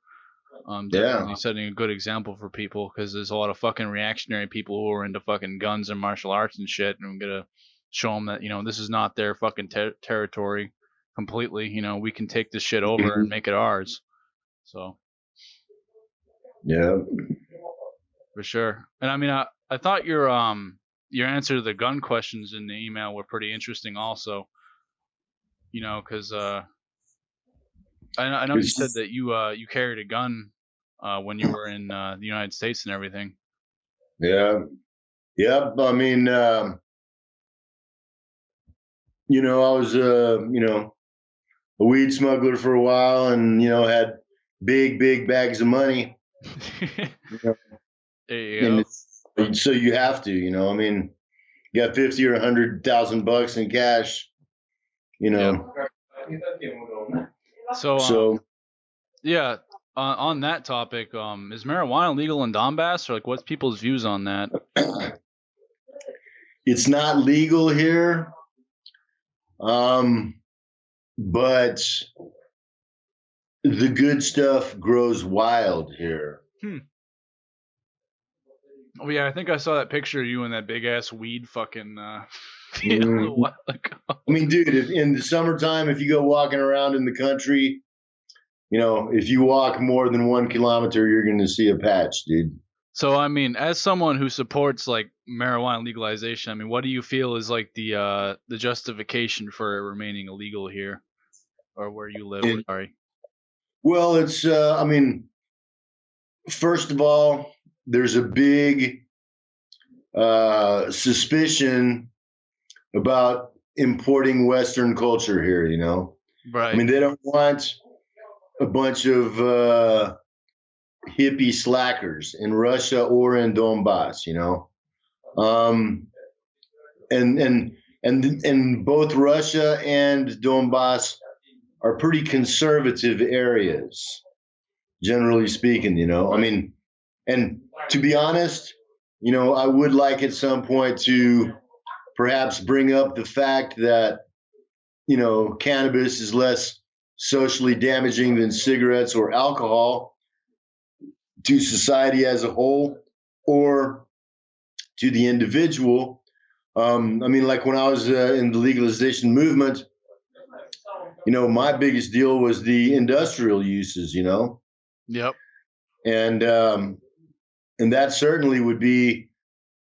Speaker 2: Yeah.
Speaker 1: Definitely setting a good example for people because there's a lot of fucking reactionary people who are into fucking guns and martial arts and shit, and I'm gonna show them that this is not their fucking territory completely. We can take this shit over and make it ours. So
Speaker 2: Yeah.
Speaker 1: for sure. And I mean, I thought your answer to the gun questions in the email were pretty interesting also. Because I know you said that you carried a gun when you were in the United States and everything.
Speaker 2: Yeah. Yep. I mean, I was, a weed smuggler for a while and, had big bags of money.
Speaker 1: There you go.
Speaker 2: And so you have to, I mean, you got 50 or 100,000 bucks in cash,
Speaker 1: Yep. So
Speaker 2: So
Speaker 1: yeah, on that topic, is marijuana legal in Donbass, or like what's people's views on that?
Speaker 2: it's not legal here. But the good stuff grows wild here.
Speaker 1: Oh yeah, I think I saw that picture of you in that big ass weed fucking field a
Speaker 2: Mhm.
Speaker 1: while ago.
Speaker 2: I mean, dude, in the summertime, if you go walking around in the country, if you walk more than 1 kilometer, you're going to see a patch, dude.
Speaker 1: So I mean, as someone who supports like marijuana legalization, I mean, what do you feel is like the justification for it remaining illegal here, or where you live?
Speaker 2: And,
Speaker 1: Sorry.
Speaker 2: well, I mean, first of all, there's a big suspicion about importing Western culture here,
Speaker 1: Right.
Speaker 2: I mean, they don't want a bunch of hippie slackers in Russia or in Donbass, and both Russia and Donbass are pretty conservative areas, generally speaking. I mean, and to be honest, I would like at some point to perhaps bring up the fact that cannabis is less socially damaging than cigarettes or alcohol to society as a whole or to the individual. I mean, like when I was in the legalization movement, my biggest deal was the industrial uses,
Speaker 1: Yep.
Speaker 2: and that certainly would be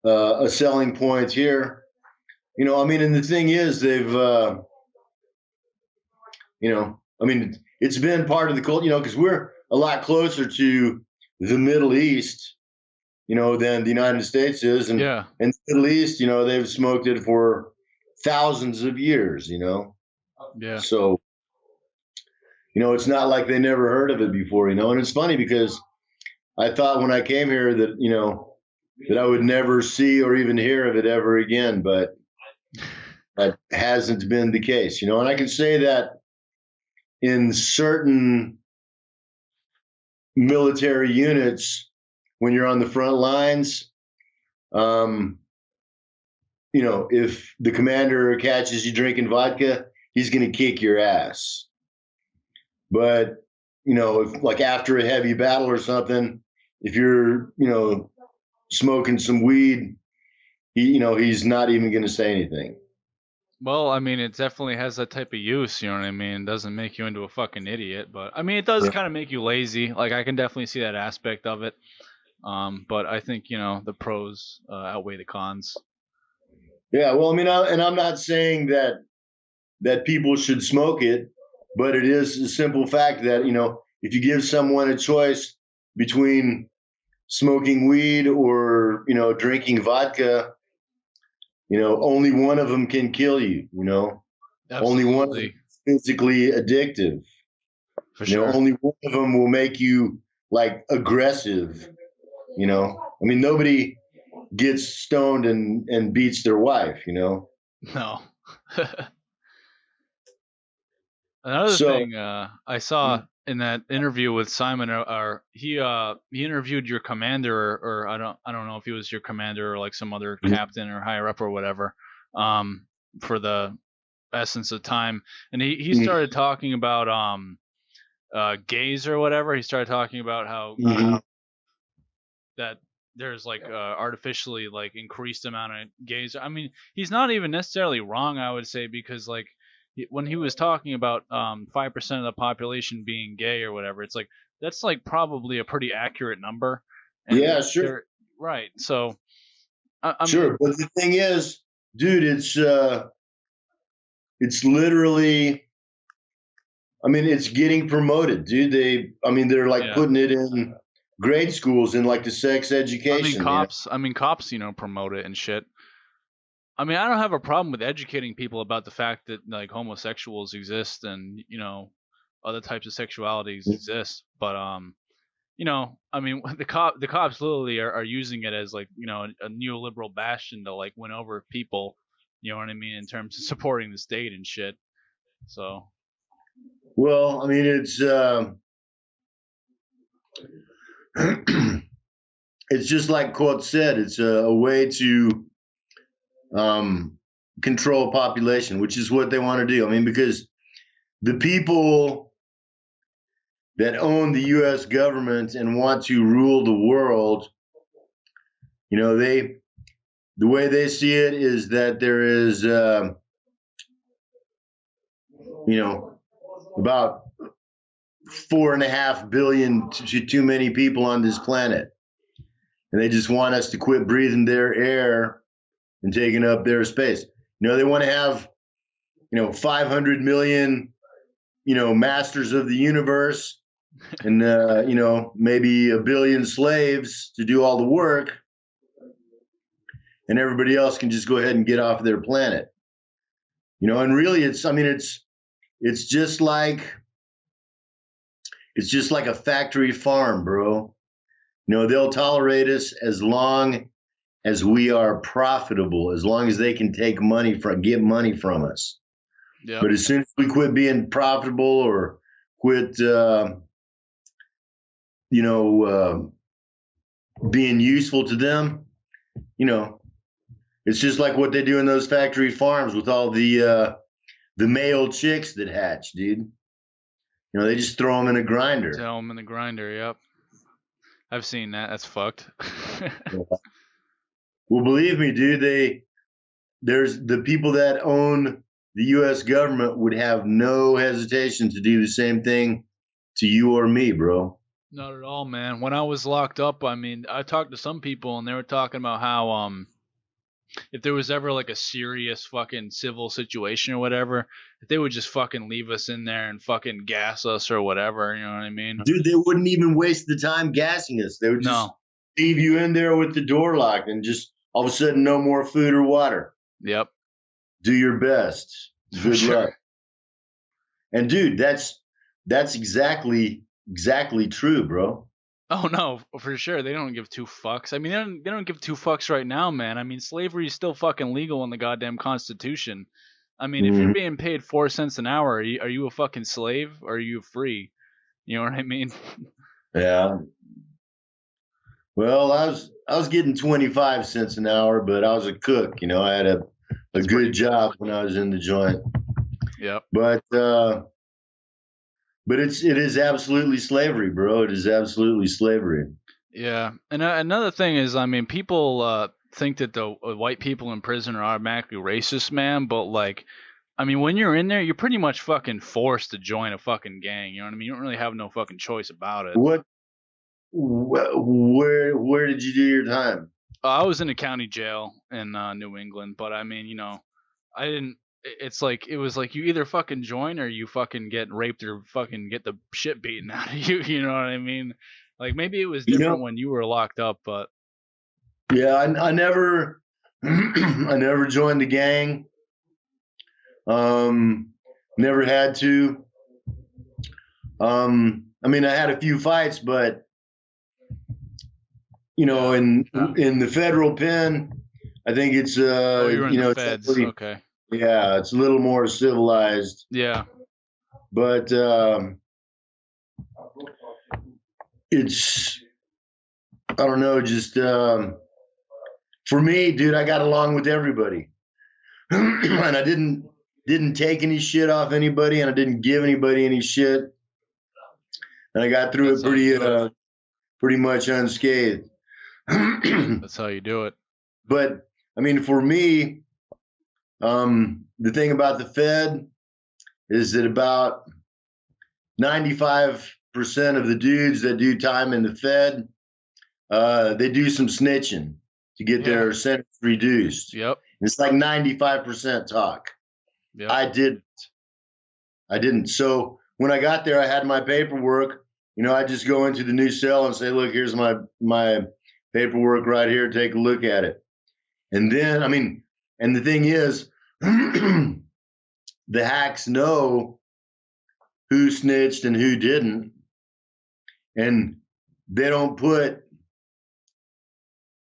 Speaker 2: a selling point here. I mean, and the thing is, they've, I mean, it's been part of the culture, because we're a lot closer to the Middle East, than the United States is, and
Speaker 1: Yeah.
Speaker 2: in the Middle East, they've smoked it for thousands of years,
Speaker 1: Yeah.
Speaker 2: So, it's not like they never heard of it before, and it's funny because I thought when I came here that, that I would never see or even hear of it ever again, but that hasn't been the case, and I can say that in certain military units, when you're on the front lines, if the commander catches you drinking vodka, he's going to kick your ass. But, if like after a heavy battle or something, if you're, smoking some weed, he's not even going to say anything.
Speaker 1: Well, I mean, it definitely has that type of use, you know what I mean? It doesn't make you into a fucking idiot, but I mean, it does kind of make you lazy. Like, I can definitely see that aspect of it. But I think, the pros outweigh the cons.
Speaker 2: Yeah, well, I mean, and I'm not saying that people should smoke it, but it is a simple fact that if you give someone a choice between smoking weed or drinking vodka, only one of them can kill you. Only one of them
Speaker 1: Absolutely.
Speaker 2: is physically addictive.
Speaker 1: For sure.
Speaker 2: Only one of them will make you like aggressive. I mean, nobody gets stoned and beats their wife.
Speaker 1: No. Another
Speaker 2: So.
Speaker 1: thing I saw in that interview with Simon, or he interviewed your commander, or I don't know if he was your commander or like some other captain or higher up or whatever, for the essence of time, and he started talking about gays or whatever. He started talking about how that there's like artificially like increased amount of gays. I mean, he's not even necessarily wrong, I would say, because like when he was talking about 5% of the population being gay or whatever, it's like that's like probably a pretty accurate number. And
Speaker 2: Yeah, sure.
Speaker 1: they're right. So I
Speaker 2: Sure,
Speaker 1: mean,
Speaker 2: but the thing is, dude, it's literally, I mean, it's getting promoted, dude. They're like
Speaker 1: yeah.
Speaker 2: putting it in grade schools in like the sex education.
Speaker 1: I mean cops, promote it and shit. I mean, I don't have a problem with educating people about the fact that like homosexuals exist and other types of sexualities exist. But I mean, the cops literally are using it as like a neoliberal bastion to like win over people. You know what I mean in terms of supporting the state and shit. So
Speaker 2: Well, I mean, it's just like Quote said. It's a way to um, control population, which is what they want to do. I mean, because the people that own the U.S. government and want to rule the world, the way they see it is that there is, about 4.5 billion too many people on this planet, and they just want us to quit breathing their air and taking up their space. They want to have 500 million masters of the universe, and maybe a billion slaves to do all the work, and everybody else can just go ahead and get off their planet. And really, it's just like a factory farm, bro. They'll tolerate us as long as we are profitable, as long as they can get money from us.
Speaker 1: yeah,
Speaker 2: But as soon as we quit being profitable or quit, being useful to them, it's just like what they do in those factory farms with all the male chicks that hatch, dude. They just throw them in a grinder.
Speaker 1: tell them in the grinder. Yep, I've seen that. That's fucked.
Speaker 2: Well, believe me, dude, there's the people that own the U.S. government would have no hesitation to do the same thing to you or me, bro.
Speaker 1: Not at all, man. When I was locked up, I mean, I talked to some people and they were talking about how if there was ever like a serious fucking civil situation or whatever, they would just fucking leave us in there and fucking gas us or whatever, you know what I mean?
Speaker 2: Dude, they wouldn't even waste the time gassing us. They would just
Speaker 1: No.
Speaker 2: leave you in there with the door locked and just all of a sudden no more food or water.
Speaker 1: Yep.
Speaker 2: Do your best.
Speaker 1: For
Speaker 2: Good
Speaker 1: sure.
Speaker 2: luck. And dude, that's exactly true, bro.
Speaker 1: Oh no, for sure. They don't give two fucks. I mean, they don't give two fucks right now, man. I mean, slavery is still fucking legal in the goddamn Constitution. I mean, if you're being paid 4 cents an hour, are you a fucking slave or are you free? You know what I mean?
Speaker 2: Yeah. Well, I was getting 25 cents an hour, but I was a cook. I had a good job when I was in the joint.
Speaker 1: Yep.
Speaker 2: But it is absolutely slavery, bro. It is absolutely slavery.
Speaker 1: Yeah, and another thing is, I mean, people think that the white people in prison are automatically racist, man. But like, I mean, when you're in there, you're pretty much fucking forced to join a fucking gang. You know what I mean? You don't really have no fucking choice about it.
Speaker 2: Where did you do your time?
Speaker 1: I was in a county jail in New England, but I mean, I didn't. It's like it was like you either fucking join or you fucking get raped or fucking get the shit beaten out of you. You know what I mean? Like maybe it was different when you were locked up, but
Speaker 2: yeah, I never, I never joined the gang. Never had to. I mean, I had a few fights, but in the federal pen, I think it's
Speaker 1: you're in the feds. Okay.
Speaker 2: Yeah, it's a little more civilized.
Speaker 1: Yeah.
Speaker 2: But it's, I don't know, just for me, dude, I got along with everybody. And I didn't take any shit off anybody, and I didn't give anybody any shit. And I got through it pretty much unscathed.
Speaker 1: That's how you do it.
Speaker 2: But I mean, for me, the thing about the Fed is that about 95% of the dudes that do time in the Fed, they do some snitching to get their sentence reduced.
Speaker 1: Yep.
Speaker 2: It's like 95% talk. Yep. I didn't. So when I got there, I had my paperwork. I just go into the new cell and say, look, here's my paperwork right here. Take a look at it. And then, I mean, and the thing is, the hacks know who snitched and who didn't. And they don't put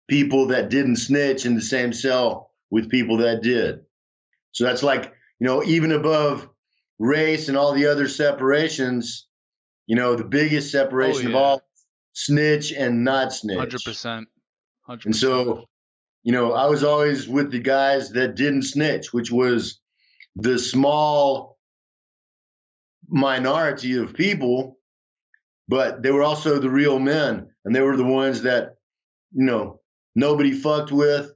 Speaker 2: people that didn't snitch in the same cell with people that did. So that's like, even above race and all the other separations, the biggest separation of all, snitch and not snitch.
Speaker 1: 100%.
Speaker 2: And so, I was always with the guys that didn't snitch, which was the small minority of people, but they were also the real men. And they were the ones that, nobody fucked with,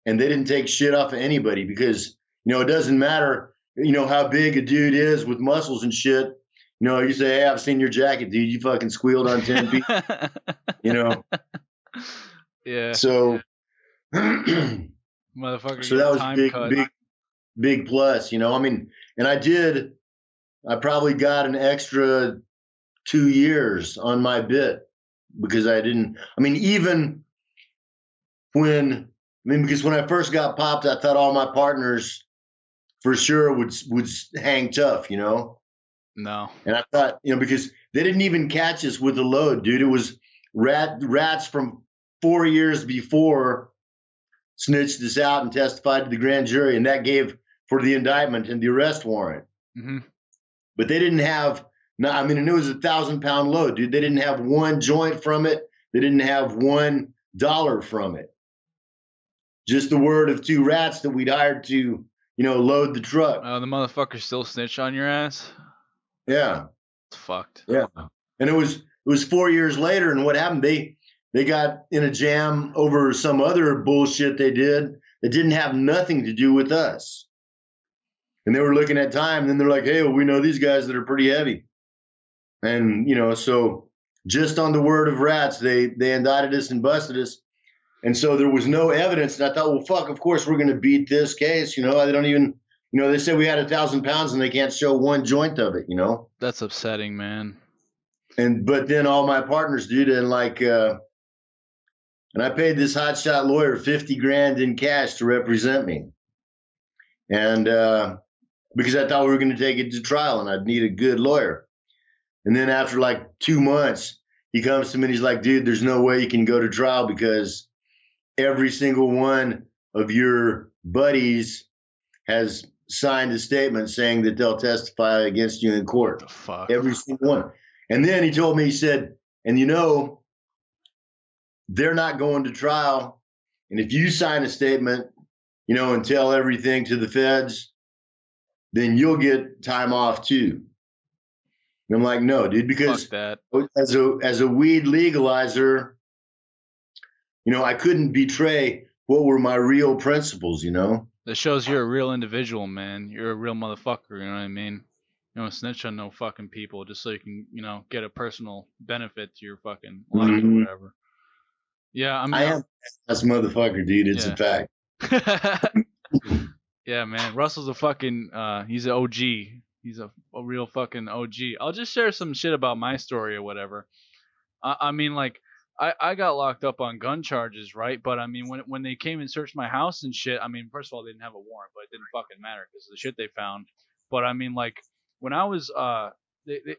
Speaker 2: and they didn't take shit off of anybody because, it doesn't matter, how big a dude is with muscles and shit. You say, hey, I've seen your jacket, dude. You fucking squealed on 10 feet.
Speaker 1: Yeah.
Speaker 2: So,
Speaker 1: motherfucker.
Speaker 2: So that was big plus, I mean, and I probably got an extra 2 years on my bit because because when I first got popped, I thought all my partners for sure would hang tough,
Speaker 1: No.
Speaker 2: And I thought, because they didn't even catch us with the load, dude. It was rats from 4 years before snitched us out and testified to the grand jury, and that gave for the indictment and the arrest warrant.
Speaker 1: Mm-hmm.
Speaker 2: But they didn't have, and it was 1,000-pound load, dude. They didn't have one joint from it. They didn't have $1 from it. Just the word of 2 rats that we'd hired to, load the truck.
Speaker 1: The motherfucker still snitched on your ass?
Speaker 2: Yeah.
Speaker 1: It's fucked.
Speaker 2: Yeah. And it was 4 years later, and what happened? They got in a jam over some other bullshit they did that didn't have nothing to do with us. And they were looking at time, and then they're like, hey, well, we know these guys that are pretty heavy. And, so just on the word of rats, they indicted us and busted us. And so there was no evidence. And I thought, well, fuck, of course we're going to beat this case. They don't even, they said we had 1,000 pounds and they can't show one joint of it,
Speaker 1: That's upsetting, man.
Speaker 2: But then all my partners, dude, and and I paid this hotshot lawyer $50,000 in cash to represent me. And because I thought we were going to take it to trial and I'd need a good lawyer. And then after like 2 months, he comes to me and he's like, dude, there's no way you can go to trial because every single one of your buddies has signed a statement saying that they'll testify against you in court.
Speaker 1: The fuck?
Speaker 2: Every single one. And then he told me, he said, and they're not going to trial. And if you sign a statement, and tell everything to the feds, then you'll get time off too. And I'm like, no, dude, because
Speaker 1: Fuck that.
Speaker 2: as a weed legalizer, I couldn't betray what were my real principles,
Speaker 1: That shows you're a real individual, man. You're a real motherfucker, you know what I mean? You don't snitch on no fucking people just so you can, get a personal benefit to your fucking life or whatever. Yeah, I mean,
Speaker 2: I am this motherfucker, dude. It's
Speaker 1: yeah.
Speaker 2: a fact.
Speaker 1: Yeah, man. Russell's a fucking he's an OG. He's a real fucking OG. I'll just share some shit about my story or whatever. I mean, like, I got locked up on gun charges, right? But I mean, when they came and searched my house and shit, I mean, first of all, they didn't have a warrant, but it didn't fucking matter because of the shit they found. But I mean, like, when I was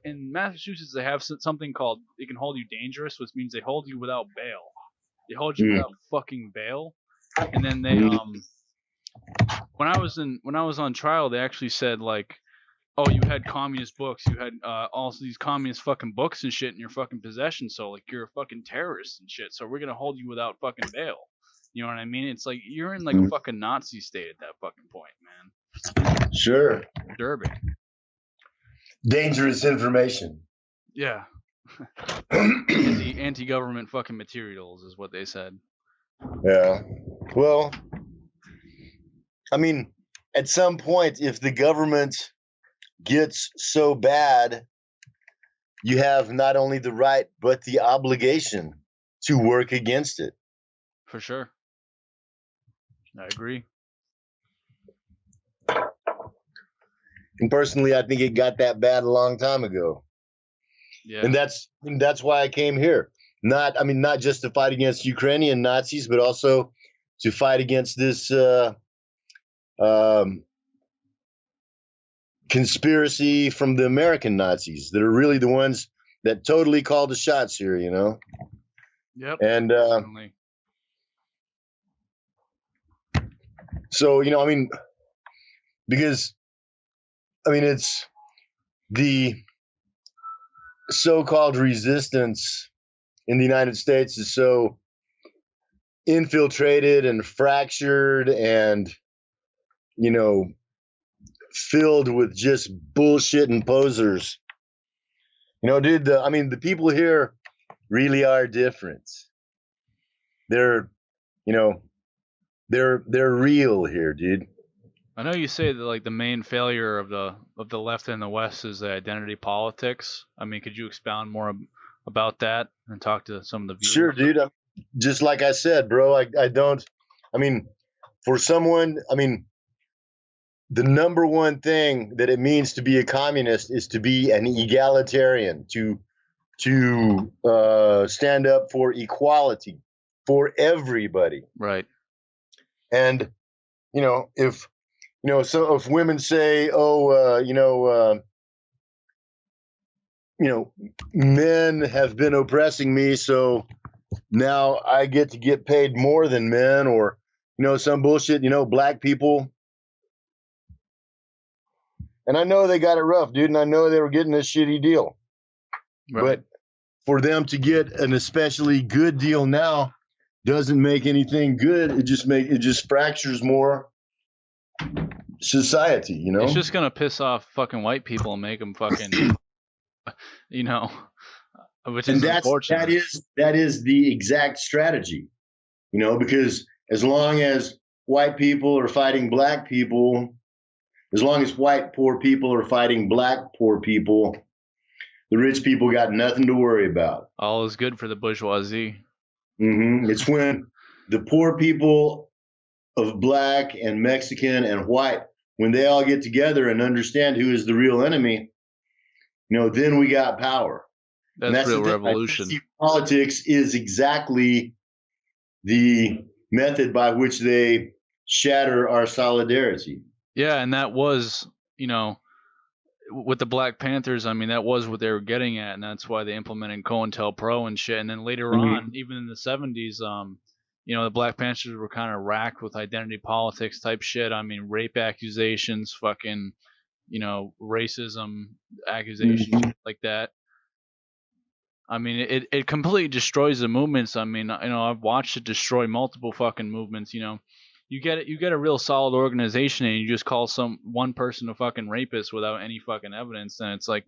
Speaker 1: in Massachusetts, they have something called they can hold you dangerous, which means they hold you without bail. They hold you without fucking bail, and then they when I was on trial, they actually said like, oh, you had communist books, you had all these communist fucking books and shit in your fucking possession, so like you're a fucking terrorist and shit, so we're gonna hold you without fucking bail. You know what I mean? It's like you're in like a fucking Nazi state at that fucking point, man.
Speaker 2: Sure.
Speaker 1: Disturbing.
Speaker 2: Dangerous information.
Speaker 1: Yeah. Anti-government fucking materials is what they said.
Speaker 2: Yeah. Well, I mean, at some point, if the government gets so bad, you have not only the right but the obligation to work against it.
Speaker 1: For sure. I agree.
Speaker 2: And personally, I think it got that bad a long time ago.
Speaker 1: Yeah.
Speaker 2: And that's why I came here. Not just to fight against Ukrainian Nazis, but also to fight against this conspiracy from the American Nazis that are really the ones that totally called the shots here,
Speaker 1: Yep.
Speaker 2: And so, because it's the so-called resistance in the United States is so infiltrated and fractured and, filled with just bullshit and posers. Dude, the people here really are different. They're real here, dude.
Speaker 1: I know you say that like the main failure of the left and the West is the identity politics. I mean, could you expound more about that and talk to some of the viewers?
Speaker 2: Sure, dude. Just like I said, bro, I don't. For someone, the number one thing that it means to be a communist is to be an egalitarian, to stand up for equality for everybody.
Speaker 1: Right.
Speaker 2: And if if women say, men have been oppressing me, so now I get to get paid more than men, or some bullshit, black people. And I know they got it rough, dude, and I know they were getting a shitty deal. Right. But for them to get an especially good deal now doesn't make anything good. It just fractures more society,
Speaker 1: It's just gonna piss off fucking white people and make them fucking, which is unfortunate.
Speaker 2: That is the exact strategy, because as long as white people are fighting black people, as long as white poor people are fighting black poor people, the rich people got nothing to worry about.
Speaker 1: All is good for the bourgeoisie.
Speaker 2: Mm-hmm. It's when the poor people of black and Mexican and white, when they all get together and understand who is the real enemy, then we got power.
Speaker 1: That's real revolution.
Speaker 2: Politics is exactly the method by which they shatter our solidarity.
Speaker 1: Yeah, and that was, with the Black Panthers, that was what they were getting at, and that's why they implemented COINTELPRO and shit. And then later on, even in the 70s, the Black Panthers were kind of racked with identity politics type shit. Rape accusations, fucking, racism accusations, like that. I mean, it completely destroys the movements. I mean, I've watched it destroy multiple fucking movements. You get a real solid organization, and you just call one person a fucking rapist without any fucking evidence, then it's like,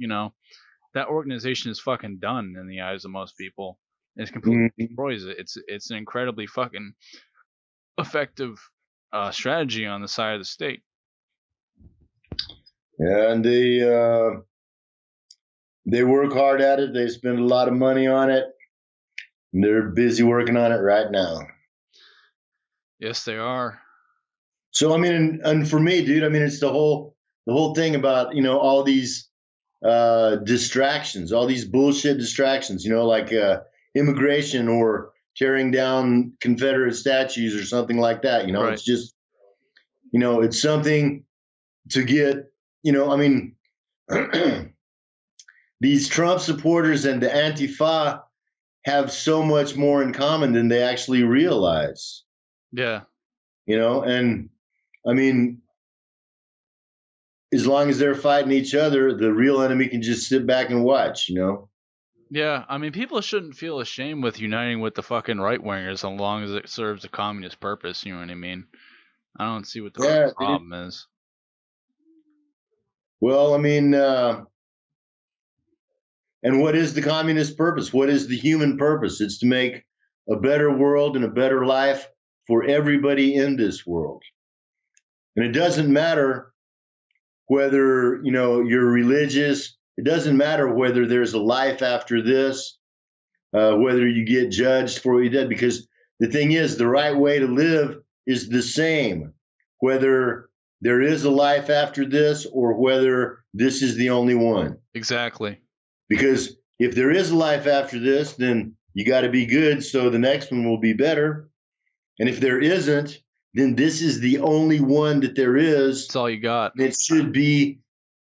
Speaker 1: that organization is fucking done in the eyes of most people. It completely
Speaker 2: Mhm.
Speaker 1: destroys it. It's an incredibly fucking effective strategy on the side of the state.
Speaker 2: And they work hard at it. They spend a lot of money on it. And they're busy working on it right now.
Speaker 1: Yes, they are.
Speaker 2: So I mean, and for me, dude, I mean, it's the whole thing about all these distractions, all these bullshit distractions. Like immigration or tearing down Confederate statues or something like that.
Speaker 1: Right.
Speaker 2: It's just it's something to get. I mean, these Trump supporters and the Antifa have so much more in common than they actually realize.
Speaker 1: Yeah.
Speaker 2: And I mean, as long as they're fighting each other, the real enemy can just sit back and watch.
Speaker 1: Yeah, I mean, people shouldn't feel ashamed with uniting with the fucking right wingers as long as it serves a communist purpose. You know what I mean? I don't see what the
Speaker 2: Yeah,
Speaker 1: problem is.
Speaker 2: well, I mean, and what is the communist purpose? What is the human purpose? It's to make a better world and a better life for everybody in this world. And it doesn't matter whether you're religious. It doesn't matter whether there's a life after this, whether you get judged for what you did, because the thing is, the right way to live is the same, whether there is a life after this or whether this is the only one.
Speaker 1: Exactly.
Speaker 2: Because if there is a life after this, then you got to be good, so the next one will be better. And if there isn't, then this is the only one that there is.
Speaker 1: That's all you got.
Speaker 2: It should be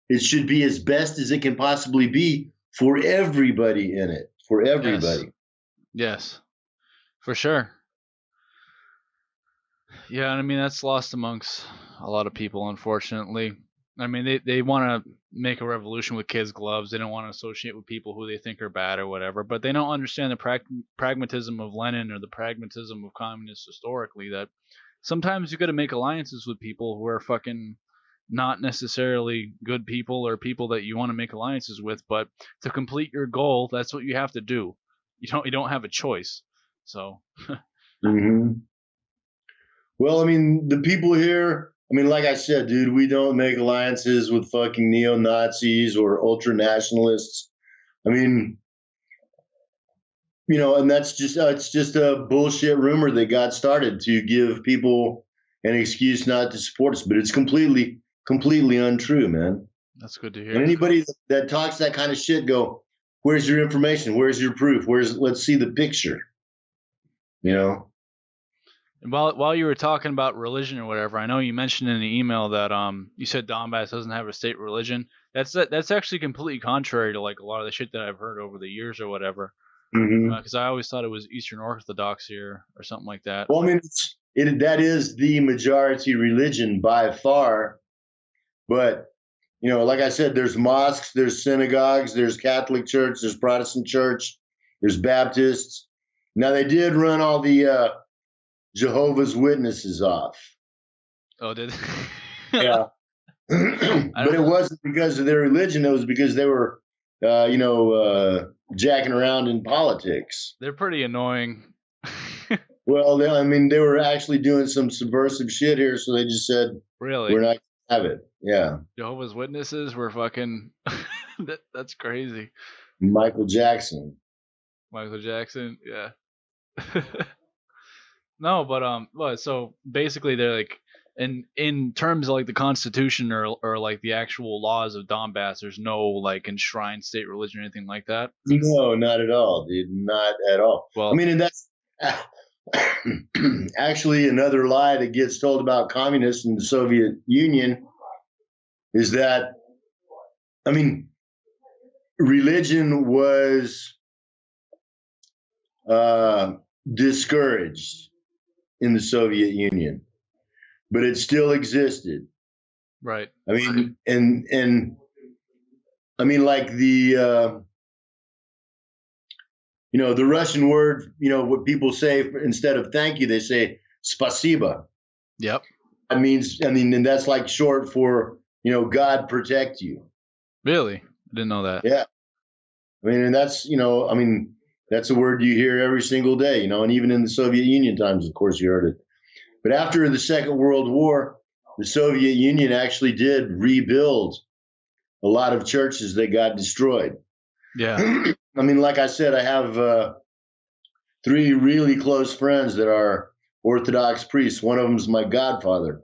Speaker 2: as best as it can possibly be for everybody in it, for everybody.
Speaker 1: Yes. For sure. Yeah, I mean, that's lost amongst a lot of people, unfortunately. I mean, they want to make a revolution with kids' gloves. They don't want to associate with people who they think are bad or whatever. But they don't understand the pragmatism of Lenin or the pragmatism of communists historically. That sometimes you got to make alliances with people who are fucking not necessarily good people or people that you want to make alliances with. But to complete your goal, that's what you have to do. You don't have a choice. So.
Speaker 2: Mm-hmm. Well, I mean, the people here, I mean, like I said, dude, we don't make alliances with fucking neo-Nazis or ultra-nationalists. I mean, and that's just, it's just a bullshit rumor that got started to give people an excuse not to support us, but it's completely untrue, man.
Speaker 1: That's good to hear.
Speaker 2: And anybody that talks that kind of shit, go, where's your information? Where's your proof? Let's see the picture,
Speaker 1: And while you were talking about religion or whatever, I know you mentioned in the email that you said Donbass doesn't have a state religion. That's actually completely contrary to like a lot of the shit that I've heard over the years or whatever. Because I always thought it was Eastern Orthodoxy or something like that.
Speaker 2: Well, I mean, that is the majority religion by far. But like I said, there's mosques, there's synagogues, there's Catholic Church, there's Protestant Church, there's Baptists. Now they did run all the Jehovah's Witnesses off.
Speaker 1: Oh, did
Speaker 2: yeah. But it wasn't because of their religion. It was because they were, jacking around in politics.
Speaker 1: They're pretty annoying.
Speaker 2: Well, they were actually doing some subversive shit here, so they just said,
Speaker 1: really,
Speaker 2: we're not gonna have it. Yeah.
Speaker 1: Jehovah's Witnesses were fucking. That's crazy.
Speaker 2: Michael Jackson,
Speaker 1: yeah. No, but so basically they're like, in terms of like the Constitution or like the actual laws of Donbass, there's no like enshrined state religion or anything like that.
Speaker 2: No, not at all, dude. Not at all.
Speaker 1: Well,
Speaker 2: I mean, and that's actually another lie that gets told about communists in the Soviet Union is that, I mean, religion was discouraged in the Soviet Union, but it still existed.
Speaker 1: Right.
Speaker 2: I mean, and I mean, like the the Russian word, what people say instead of thank you, they say spasiba.
Speaker 1: Yep.
Speaker 2: That means, and that's like short for, God protect you.
Speaker 1: Really? I didn't know that.
Speaker 2: Yeah. And that's, that's a word you hear every single day, and even in the Soviet Union times, of course, you heard it. But after the Second World War, the Soviet Union actually did rebuild a lot of churches that got destroyed.
Speaker 1: Yeah.
Speaker 2: Like I said, I have 3 really close friends that are Orthodox priests. One of them is my godfather.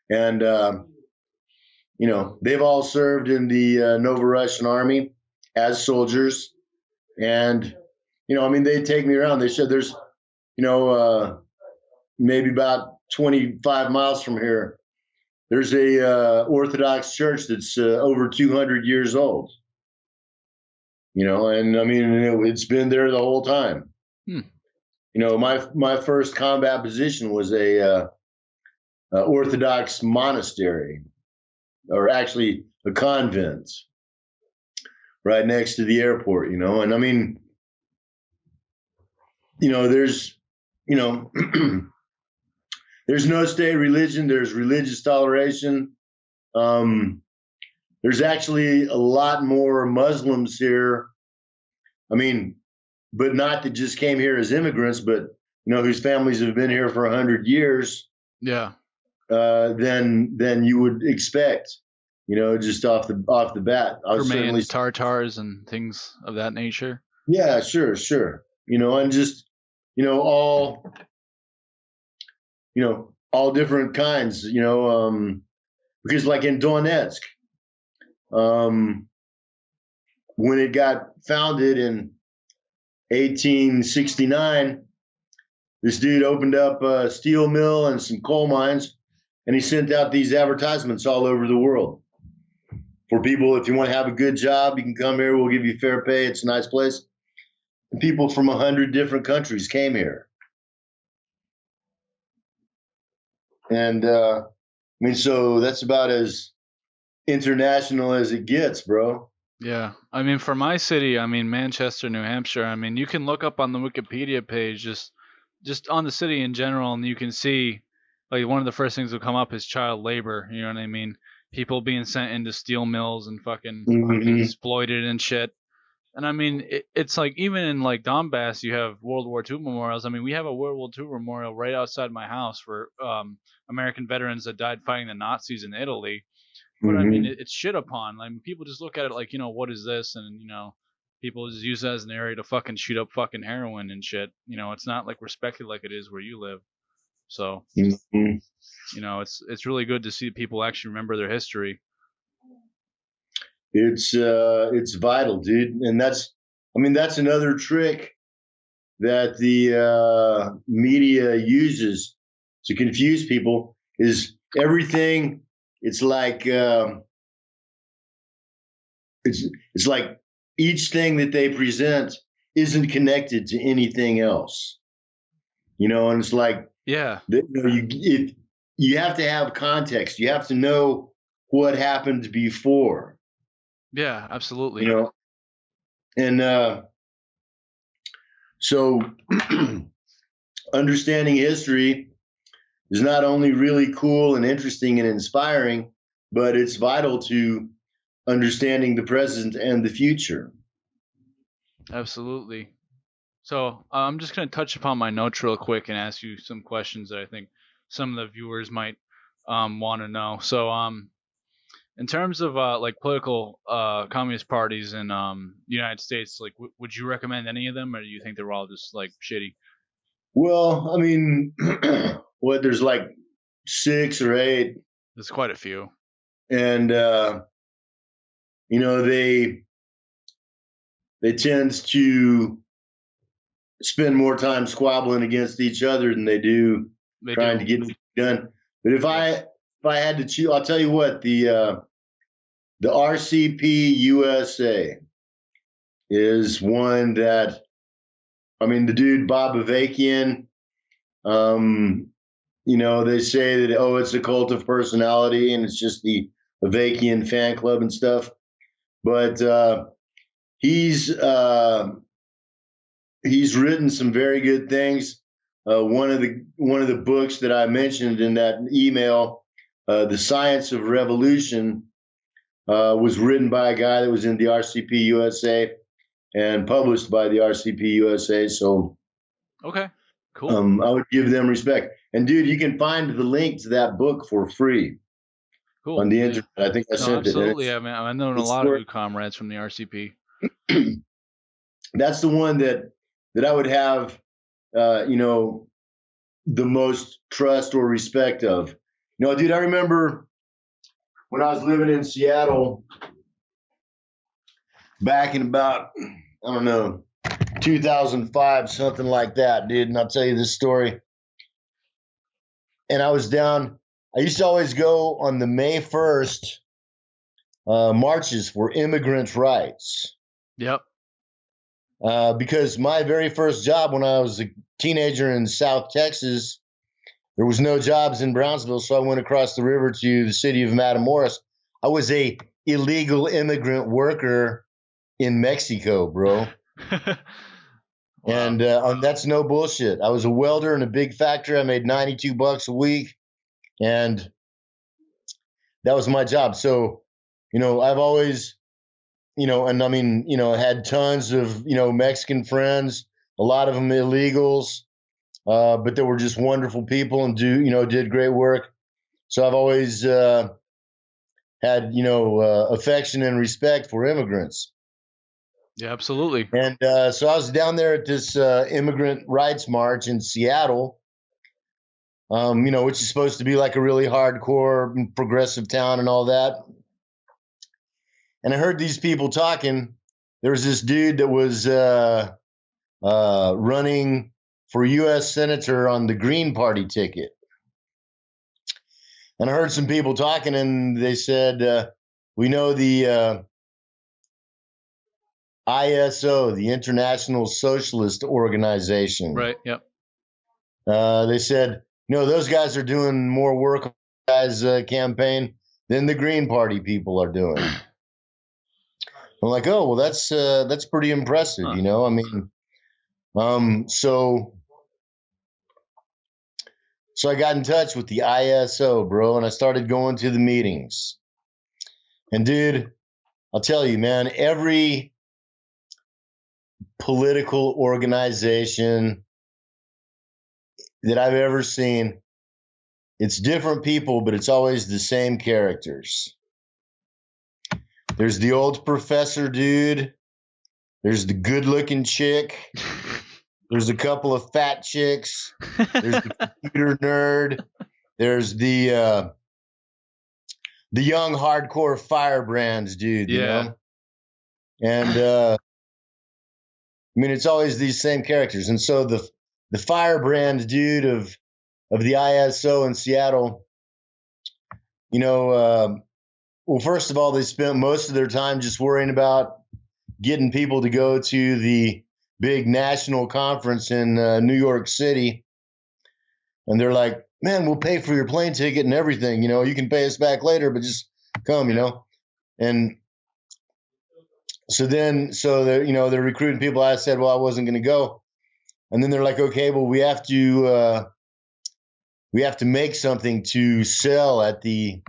Speaker 2: And, they've all served in the Novorussian army as soldiers. And, they take me around. They said there's, maybe about 25 miles from here, there's a Orthodox church that's over 200 years old. And it's been there the whole time. My first combat position was a Orthodox monastery, or actually a convent, right next to the airport. And there's there's no state religion. There's religious toleration. There's actually a lot more Muslims here. But not that just came here as immigrants, but whose families have been here for 100 years.
Speaker 1: Yeah.
Speaker 2: Than you would expect. Just off the bat.
Speaker 1: Remain Tartars and things of that nature.
Speaker 2: Yeah, sure. And just all all different kinds. Because like in Donetsk, when it got founded in 1869, this dude opened up a steel mill and some coal mines, and he sent out these advertisements all over the world for people. If you want to have a good job, you can come here. We'll give you fair pay. It's a nice place. And people from 100 different countries came here. And so that's about as international as it gets, bro.
Speaker 1: Yeah. For my city, Manchester, New Hampshire, you can look up on the Wikipedia page just on the city in general, and you can see, like, one of the first things that will come up is child labor. You know what I mean? People being sent into steel mills and fucking exploited and shit. And it's like, even in like Donbass, you have World War II memorials. We have a World War II memorial right outside my house for American veterans that died fighting the Nazis in Italy. But it's shit upon. People just look at it like, what is this? And people just use it as an area to fucking shoot up fucking heroin and shit. It's not like respected like it is where you live. So, it's really good to see people actually remember their history.
Speaker 2: It's vital, dude. And that's another trick that the media uses to confuse people, is everything. It's like it's like each thing that they present isn't connected to anything else, and it's like,
Speaker 1: yeah,
Speaker 2: you have to have context. You have to know what happened before.
Speaker 1: Yeah, absolutely.
Speaker 2: And so understanding history is not only really cool and interesting and inspiring, but it's vital to understanding the present and the future.
Speaker 1: Absolutely. So I'm just going to touch upon my notes real quick and ask you some questions that I think some of the viewers might want to know. So in terms of like political communist parties in the United States, like would you recommend any of them, or do you think they're all just like shitty?
Speaker 2: Well, there's like 6 or 8.
Speaker 1: There's quite a few.
Speaker 2: And they tend to spend more time squabbling against each other than they do trying to get it done. But if I had to choose, I'll tell you what, the RCP USA is one that, the dude Bob Avakian, they say that, it's a cult of personality and it's just the Avakian fan club and stuff. But he's he's written some very good things. One of the books that I mentioned in that email, The Science of Revolution, was written by a guy that was in the RCP USA and published by the RCP USA. So,
Speaker 1: okay, cool.
Speaker 2: I would give them respect. And dude, you can find the link to that book for free
Speaker 1: Cool.
Speaker 2: on the internet. I think I
Speaker 1: No,
Speaker 2: sent
Speaker 1: absolutely.
Speaker 2: it.
Speaker 1: I mean, I've known a lot of good comrades from the RCP.
Speaker 2: That's the one that I would have, the most trust or respect of. Dude, I remember when I was living in Seattle back in about, I don't know, 2005, something like that, dude. And I'll tell you this story. And I was down, I used to always go on the May 1st marches for immigrant rights.
Speaker 1: Yep.
Speaker 2: Because my very first job when I was a teenager in South Texas, there was no jobs in Brownsville, so I went across the river to the city of Matamoros. I was a illegal immigrant worker in Mexico, bro. Wow. And that's no bullshit. I was a welder in a big factory. I made $92 a week, and that was my job. So, I've always, and I mean, had tons of, Mexican friends, a lot of them illegals, but they were just wonderful people and did great work. So I've always had, affection and respect for immigrants.
Speaker 1: Yeah, absolutely.
Speaker 2: And so I was down there at this immigrant rights march in Seattle, which is supposed to be like a really hardcore progressive town and all that. And I heard these people talking. There was this dude that was running for U.S. Senator on the Green Party ticket. And I heard some people talking, and they said, we know the ISO, the International Socialist Organization.
Speaker 1: Right, yep.
Speaker 2: They said, those guys are doing more work on the guys' campaign than the Green Party people are doing. I'm like, oh, well, that's pretty impressive, I mean, so I got in touch with the ISO, bro, and I started going to the meetings. And dude, I'll tell you, man, every political organization that I've ever seen, it's different people, but it's always the same characters. There's the old professor dude. There's the good-looking chick. There's a couple of fat chicks. There's the computer nerd. There's the young hardcore firebrands dude,
Speaker 1: yeah.
Speaker 2: And I mean, it's always these same characters. And so the firebrand dude of the ISO in Seattle, well, first of all, they spent most of their time just worrying about getting people to go to the big national conference in New York City. And they're like, man, we'll pay for your plane ticket and everything. You can pay us back later, but just come, And so they're recruiting people. I said, well, I wasn't going to go. And then they're like, okay, well, we have to make something to sell at the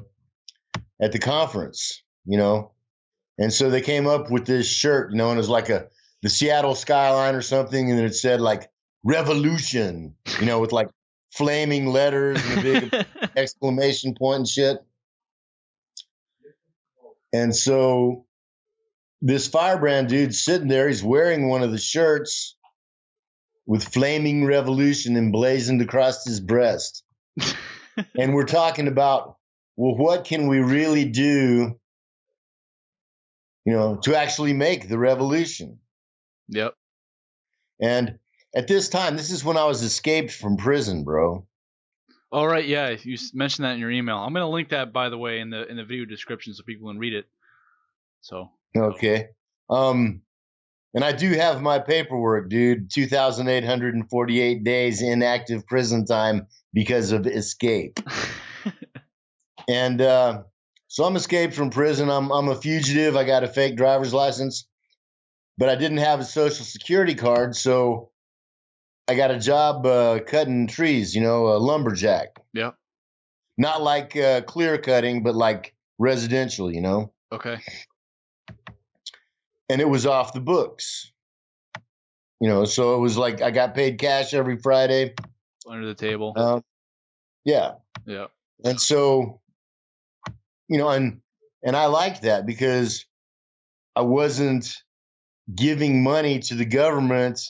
Speaker 2: conference, And so they came up with this shirt, and it was like the Seattle skyline or something, and it said like revolution, with like flaming letters and a big exclamation point and shit. And so this firebrand dude's sitting there, he's wearing one of the shirts with flaming revolution emblazoned across his breast. And we're talking about, well, what can we really do, to actually make the revolution?
Speaker 1: Yep.
Speaker 2: And at this time, this is when I was escaped from prison, bro.
Speaker 1: All right, yeah, you mentioned that in your email. I'm going to link that, by the way, in the video description so people can read it. So.
Speaker 2: Okay. And I do have my paperwork, dude. 2,848 days inactive prison time because of escape. And so I'm escaped from prison. I'm a fugitive. I got a fake driver's license, but I didn't have a social security card. So I got a job cutting trees, a lumberjack.
Speaker 1: Yeah.
Speaker 2: Not like clear cutting, but like residential,
Speaker 1: Okay.
Speaker 2: And it was off the books, so it was like I got paid cash every Friday.
Speaker 1: Under the table.
Speaker 2: Yeah.
Speaker 1: Yeah.
Speaker 2: And so, and I liked that because I wasn't giving money to the government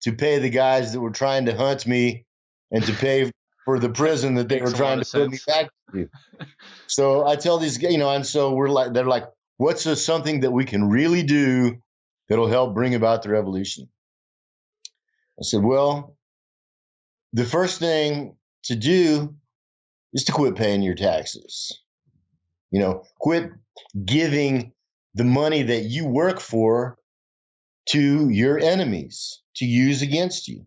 Speaker 2: to pay the guys that were trying to hunt me and to pay for the prison that they were trying to put me back to. So I tell these guys, and so they're like, what's something that we can really do that'll help bring about the revolution? I said, well, the first thing to do is to quit paying your taxes. Quit giving the money that you work for to your enemies to use against you.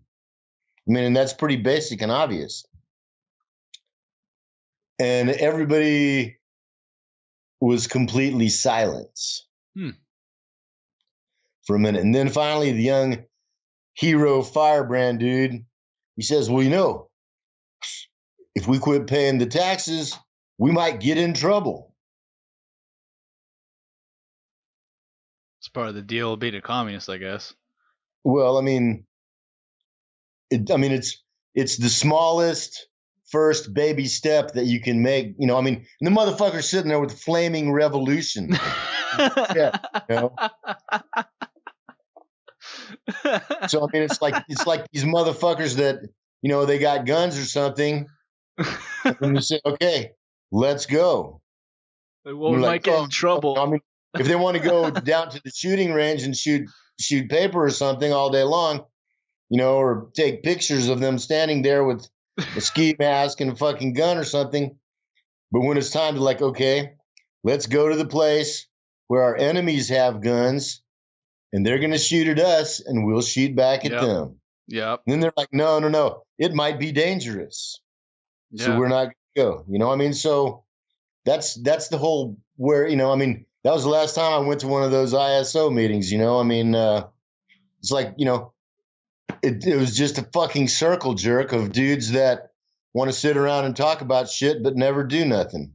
Speaker 2: I mean, and that's pretty basic and obvious. And everybody was completely silent for a minute. And then finally, the young hero firebrand dude, he says, well, if we quit paying the taxes, we might get in trouble.
Speaker 1: It's part of the deal of being a communist, I guess.
Speaker 2: Well, I mean, it's the smallest first baby step that you can make. And the motherfucker's sitting there with flaming revolution. Yeah, So it's like these motherfuckers that they got guns or something, and you say, okay, let's go.
Speaker 1: Well, we might get in trouble.
Speaker 2: If they want to go down to the shooting range and shoot paper or something all day long, or take pictures of them standing there with a ski mask and a fucking gun or something. But when it's time to okay, let's go to the place where our enemies have guns and they're going to shoot at us and we'll shoot back at them.
Speaker 1: Yep.
Speaker 2: And then they're like, no, it might be dangerous. Yeah. So we're not going to go, So that's the whole that was the last time I went to one of those ISO meetings, it's like, it was just a fucking circle jerk of dudes that want to sit around and talk about shit but never do nothing.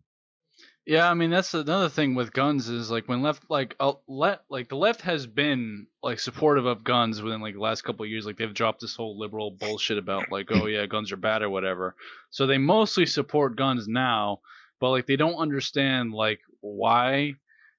Speaker 1: Yeah, I mean that's another thing with guns is when left the left has been supportive of guns within the last couple of years. They've dropped this whole liberal bullshit about oh yeah, guns are bad or whatever. So they mostly support guns now, but they don't understand why,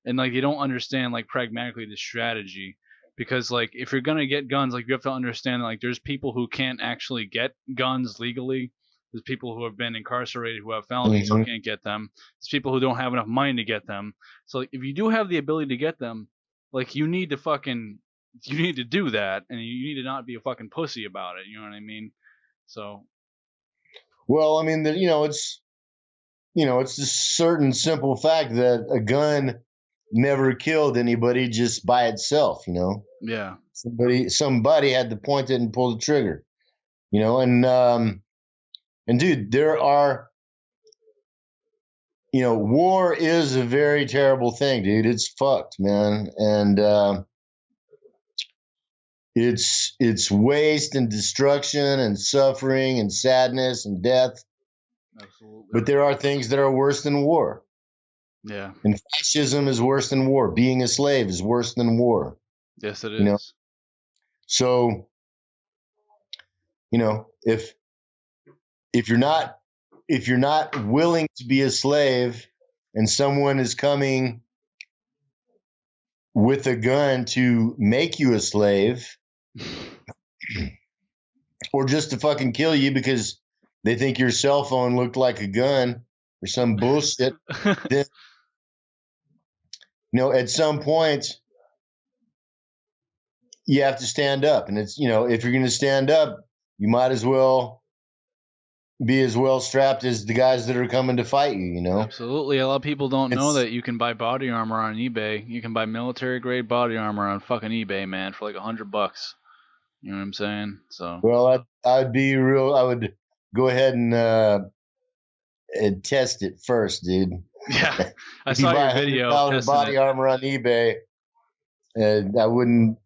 Speaker 1: and they don't understand pragmatically the strategy. Because if you're gonna get guns, you have to understand there's people who can't actually get guns legally. There's people who have been incarcerated who have felonies who can't get them. There's people who don't have enough money to get them. So if you do have the ability to get them, you need to do that, and you need to not be a fucking pussy about it. You know what I mean? So.
Speaker 2: Well, I mean it's it's a certain simple fact that a gun never killed anybody just by itself,
Speaker 1: Yeah.
Speaker 2: Somebody had to point it and pull the trigger, and dude, there are, war is a very terrible thing, dude. It's fucked, man. And it's waste and destruction and suffering and sadness and death.
Speaker 1: Absolutely.
Speaker 2: But there are things that are worse than war.
Speaker 1: Yeah.
Speaker 2: And fascism is worse than war. Being a slave is worse than war.
Speaker 1: Yes, it is.
Speaker 2: So, if you're not willing to be a slave and someone is coming with a gun to make you a slave or just to fucking kill you because they think your cell phone looked like a gun or some bullshit, then at some point you have to stand up. And it's, if you're going to stand up, you might as well be as well strapped as the guys that are coming to fight you,
Speaker 1: Absolutely. A lot of people don't know that you can buy body armor on eBay. You can buy military grade body armor on fucking eBay, man, for $100. You know what I'm saying? So.
Speaker 2: Well, I would go ahead and test it first, dude.
Speaker 1: Yeah, I saw your video.
Speaker 2: $100 body armor on eBay, and I wouldn't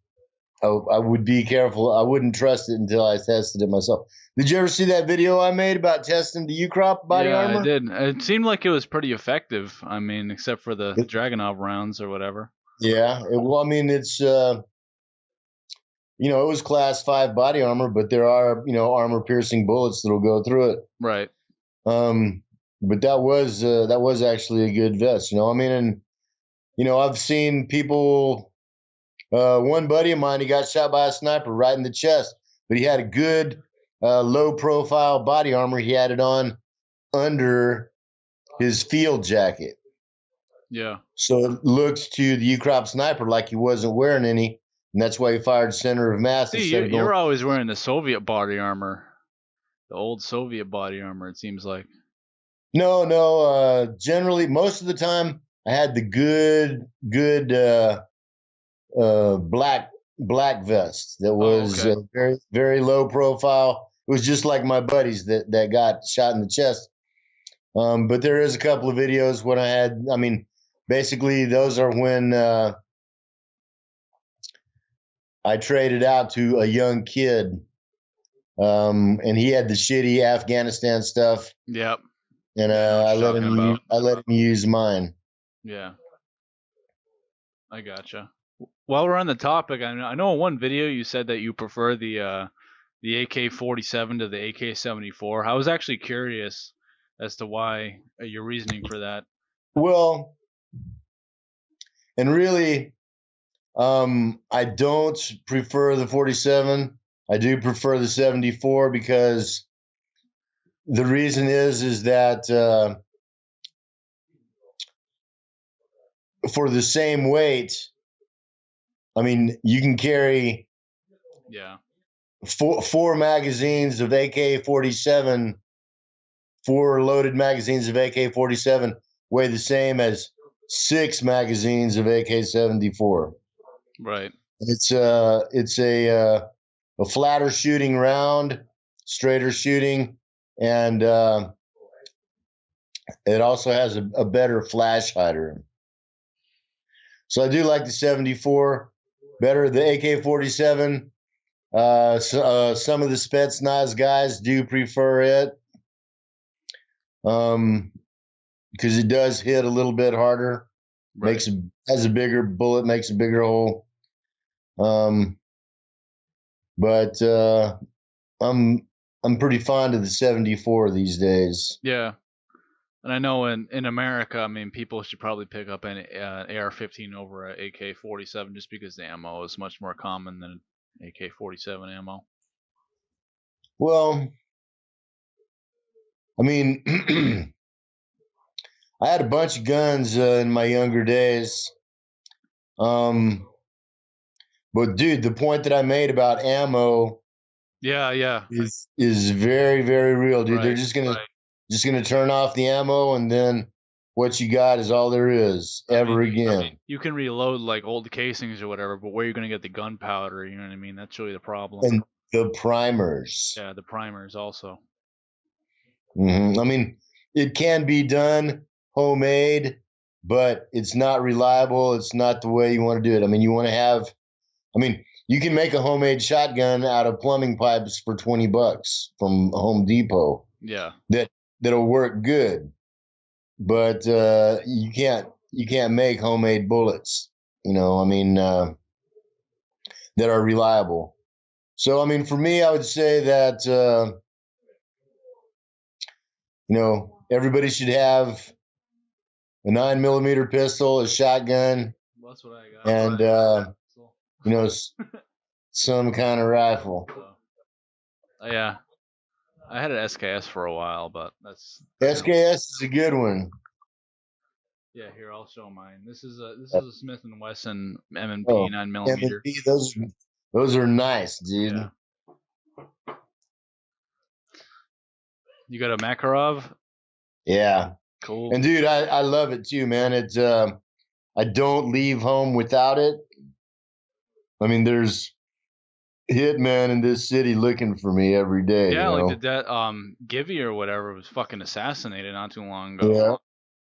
Speaker 2: I would be careful. I wouldn't trust it until I tested it myself. Did you ever see that video I made about testing the U-Crop body
Speaker 1: Yeah, I
Speaker 2: armor?
Speaker 1: did. It seemed like it was pretty effective. I mean, except for the Dragunov rounds or whatever.
Speaker 2: Yeah. Well, I mean, it's it was class 5 body armor, but there are armor piercing bullets that'll go through it.
Speaker 1: Right.
Speaker 2: But that was actually a good vest. I mean, and I've seen people. One buddy of mine, he got shot by a sniper right in the chest, but he had a good low profile body armor. He had it on under his field jacket.
Speaker 1: Yeah.
Speaker 2: So it looks to the U-Crop sniper like he wasn't wearing any, and that's why he fired center of mass
Speaker 1: See,
Speaker 2: instead of going.
Speaker 1: you're always wearing the Soviet body armor, the old Soviet body armor. It seems like.
Speaker 2: No. Generally, most of the time, I had the good black vest that was very very low profile. It was just like my buddies that got shot in the chest. But there is a couple of videos when I had. I mean, basically, those are when I traded out to a young kid, and he had the shitty Afghanistan stuff.
Speaker 1: Yep.
Speaker 2: And I let him use mine.
Speaker 1: Yeah. I gotcha. While we're on the topic, I know in one video you said that you prefer the AK-47 to the AK-74. I was actually curious as to why your reasoning for that.
Speaker 2: Well, and really, I don't prefer the 47. I do prefer the 74 because the reason is that for the same weight, I mean, you can carry four magazines of AK-47. 4 loaded magazines of AK-47 weigh the same as 6 magazines of AK-74.
Speaker 1: Right.
Speaker 2: It's a flatter shooting round, straighter shooting, and it also has a better flash hider. So I do like the 74 better. The AK-47, some of the Spetsnaz guys do prefer it. Because it does hit a little bit harder, right. Has a bigger bullet, makes a bigger hole. But I'm pretty fond of the 74 these days.
Speaker 1: Yeah, and I know in America, I mean, people should probably pick up an AR-15 over an AK-47 just because the ammo is much more common than AK-47 ammo.
Speaker 2: Well, I mean, I had a bunch of guns in my younger days. But dude, the point that I made about ammo, is very very real, dude. Right, they're just gonna turn off the ammo, and then what you got is all there is ever again. I mean,
Speaker 1: you can reload like old casings or whatever, but where are you gonna get the gunpowder? You know what I mean? That's really the problem.
Speaker 2: And the primers.
Speaker 1: Yeah, the primers also.
Speaker 2: I mean, it can be done homemade, but it's not reliable. It's not the way you want to do it. I mean, you can make a homemade shotgun out of plumbing pipes for $20 from Home Depot.
Speaker 1: Yeah.
Speaker 2: That'll work good. But you can't make homemade bullets, I mean, that are reliable. So I mean, for me, I would say that everybody should have a 9mm pistol, a shotgun,
Speaker 1: that's what I got.
Speaker 2: And some kind of rifle.
Speaker 1: Yeah, I had an SKS for a while, but
Speaker 2: SKS is a good one.
Speaker 1: Yeah, here I'll show mine. This is a Smith and Wesson M&P 9mm.
Speaker 2: M&P, those are nice, dude. Yeah.
Speaker 1: You got a Makarov?
Speaker 2: Yeah.
Speaker 1: Cool.
Speaker 2: And dude, I love it too, man. It's I don't leave home without it. I mean, there's hitmen in this city looking for me every day.
Speaker 1: Yeah, like that Givy or whatever was fucking assassinated not too long ago.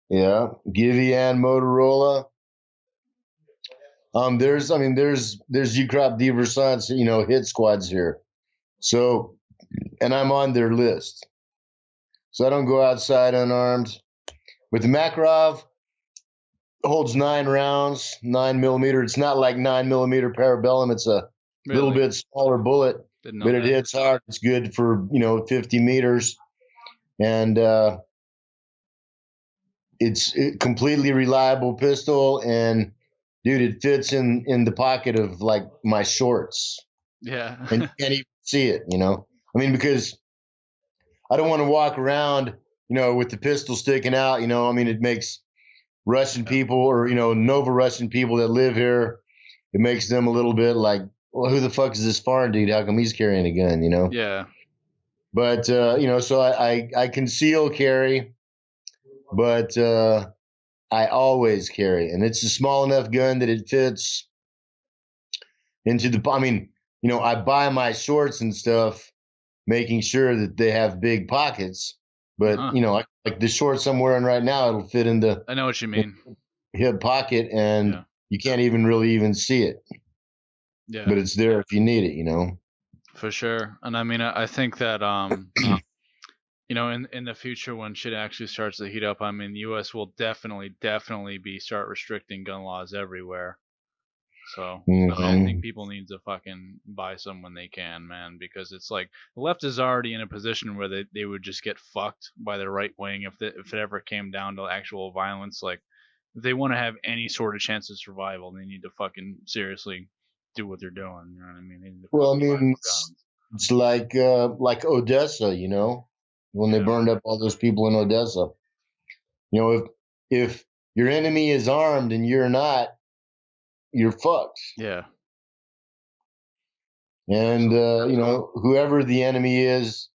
Speaker 2: Yeah. Givy and Motorola. There's Ukraine Diversants, hit squads here. So, and I'm on their list. So I don't go outside unarmed. But the Makarov holds 9 rounds, 9 millimeter. It's not like 9 millimeter parabellum. It's a little bit smaller bullet, but it hits hard. It's good for 50 meters, and it's a completely reliable pistol. And dude, it fits in the pocket of like my shorts.
Speaker 1: Yeah,
Speaker 2: and you can't even see it. Because I don't want to walk around, with the pistol sticking out. It makes Russian people or Nova Russian people that live here, it makes them a little bit like, well, who the fuck is this foreign dude? How come he's carrying a gun?
Speaker 1: Yeah.
Speaker 2: But so I conceal carry, but I always carry, and it's a small enough gun that it fits into the. I buy my shorts and stuff, making sure that they have big pockets. But like the shorts I'm wearing right now, it'll fit in the.
Speaker 1: I know what you mean.
Speaker 2: Hip pocket, and you can't even see it.
Speaker 1: Yeah.
Speaker 2: But it's there if you need it.
Speaker 1: For sure. And I think that in the future when shit actually starts to heat up, the US will definitely start restricting gun laws everywhere. So I think people need to fucking buy some when they can, man, because it's like the left is already in a position where they would just get fucked by the right wing if it ever came down to actual violence. Like, if they want to have any sort of chance of survival, they need to fucking seriously do what they're doing. You know what I mean? They need to
Speaker 2: it's like Odessa, when they burned up all those people in Odessa. If your enemy is armed and you're not, you're fucked.
Speaker 1: Yeah.
Speaker 2: And whoever the enemy is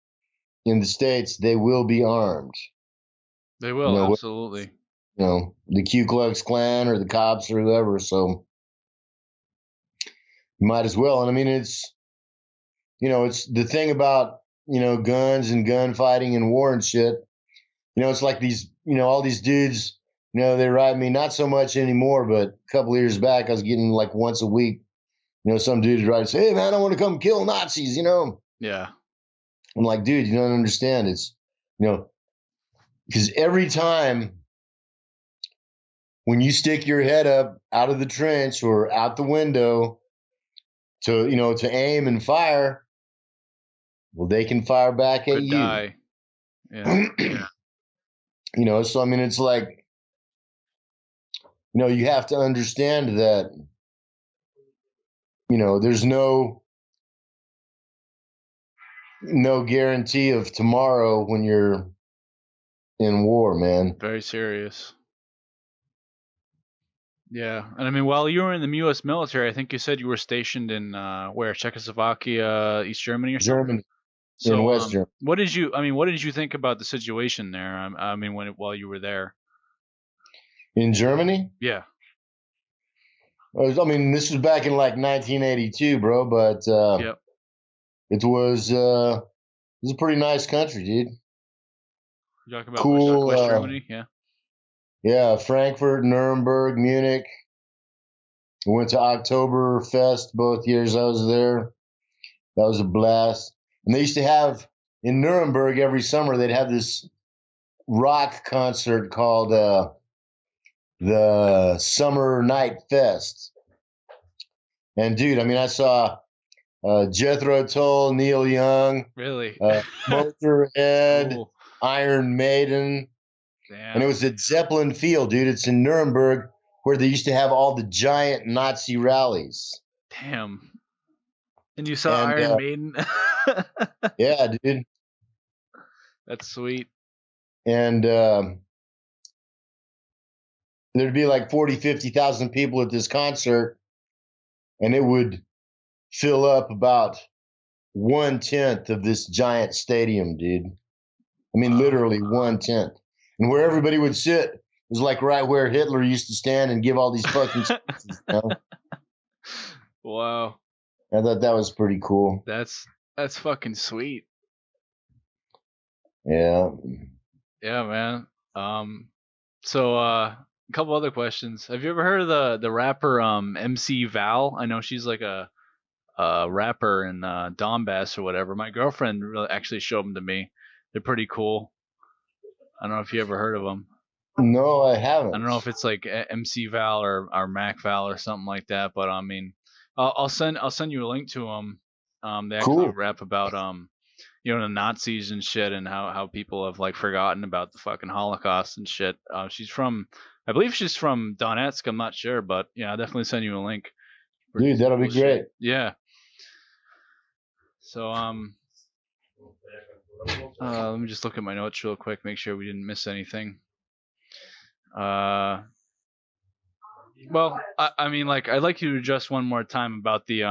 Speaker 2: in the States, they will be armed.
Speaker 1: They will, absolutely.
Speaker 2: The Ku Klux Klan or the cops or whoever. So you might as well. And it's the thing about guns and gunfighting and war and shit. It's like these all these dudes. They write me, not so much anymore, but a couple of years back, I was getting like once a week. Some dudes write and say, "Hey man, I want to come kill Nazis."
Speaker 1: Yeah.
Speaker 2: I'm like, dude, you don't understand. It's because every time when you stick your head up out of the trench or out the window to aim and fire, well, they can fire back at you.
Speaker 1: Die. Yeah.
Speaker 2: So it's like, you have to understand that there's no guarantee of tomorrow when you're in war, man.
Speaker 1: Very serious. Yeah. And while you were in the US military, I think you said you were stationed in where? Czechoslovakia, East Germany or something?
Speaker 2: Germany. So in West Germany.
Speaker 1: What did you think about the situation there? While you were there.
Speaker 2: In Germany?
Speaker 1: Yeah.
Speaker 2: This was back in like 1982, bro, but
Speaker 1: yep.
Speaker 2: It was a pretty nice country, dude.
Speaker 1: You talking about
Speaker 2: cool,
Speaker 1: West Germany? Yeah.
Speaker 2: Yeah, Frankfurt, Nuremberg, Munich. We went to Oktoberfest both years I was there. That was a blast. And they used to have in Nuremberg every summer, they'd have this rock concert called the Summer Night Fest. And dude, I saw Jethro Tull, Neil Young,
Speaker 1: really,
Speaker 2: Motorhead, cool. Iron Maiden.
Speaker 1: Damn.
Speaker 2: And it was at Zeppelin Field, dude. It's in Nuremberg, where they used to have all the giant Nazi rallies.
Speaker 1: Damn. And you saw Iron Maiden?
Speaker 2: Yeah, dude.
Speaker 1: That's sweet.
Speaker 2: And there'd be like 40, 50,000 people at this concert, and it would fill up about 1/10 of this giant stadium, dude. Literally 1/10. And where everybody would sit was like right where Hitler used to stand and give all these fucking speeches,
Speaker 1: Wow.
Speaker 2: I thought that was pretty cool.
Speaker 1: That's fucking sweet.
Speaker 2: Yeah.
Speaker 1: Yeah, man. So a couple other questions. Have you ever heard of the rapper MC Val? I know she's like a rapper in Donbass or whatever. My girlfriend really actually showed them to me. They're pretty cool. I don't know if you ever heard of them.
Speaker 2: No, I
Speaker 1: I don't
Speaker 2: haven't.
Speaker 1: know if it's like MC Val or Mac Val or something like that, but I mean, I'll send you a link to them. They actually
Speaker 2: Cool.
Speaker 1: rap about the Nazis and shit, and how people have like forgotten about the fucking Holocaust and shit. I believe she's from Donetsk. I'm not sure, but yeah, I'll definitely send you a link. Pretty
Speaker 2: Dude, that'll
Speaker 1: cool
Speaker 2: be great.
Speaker 1: shit. Yeah. So let me just look at my notes real quick, make sure we didn't miss anything. Well, I mean, like, I'd like you to address one more time about the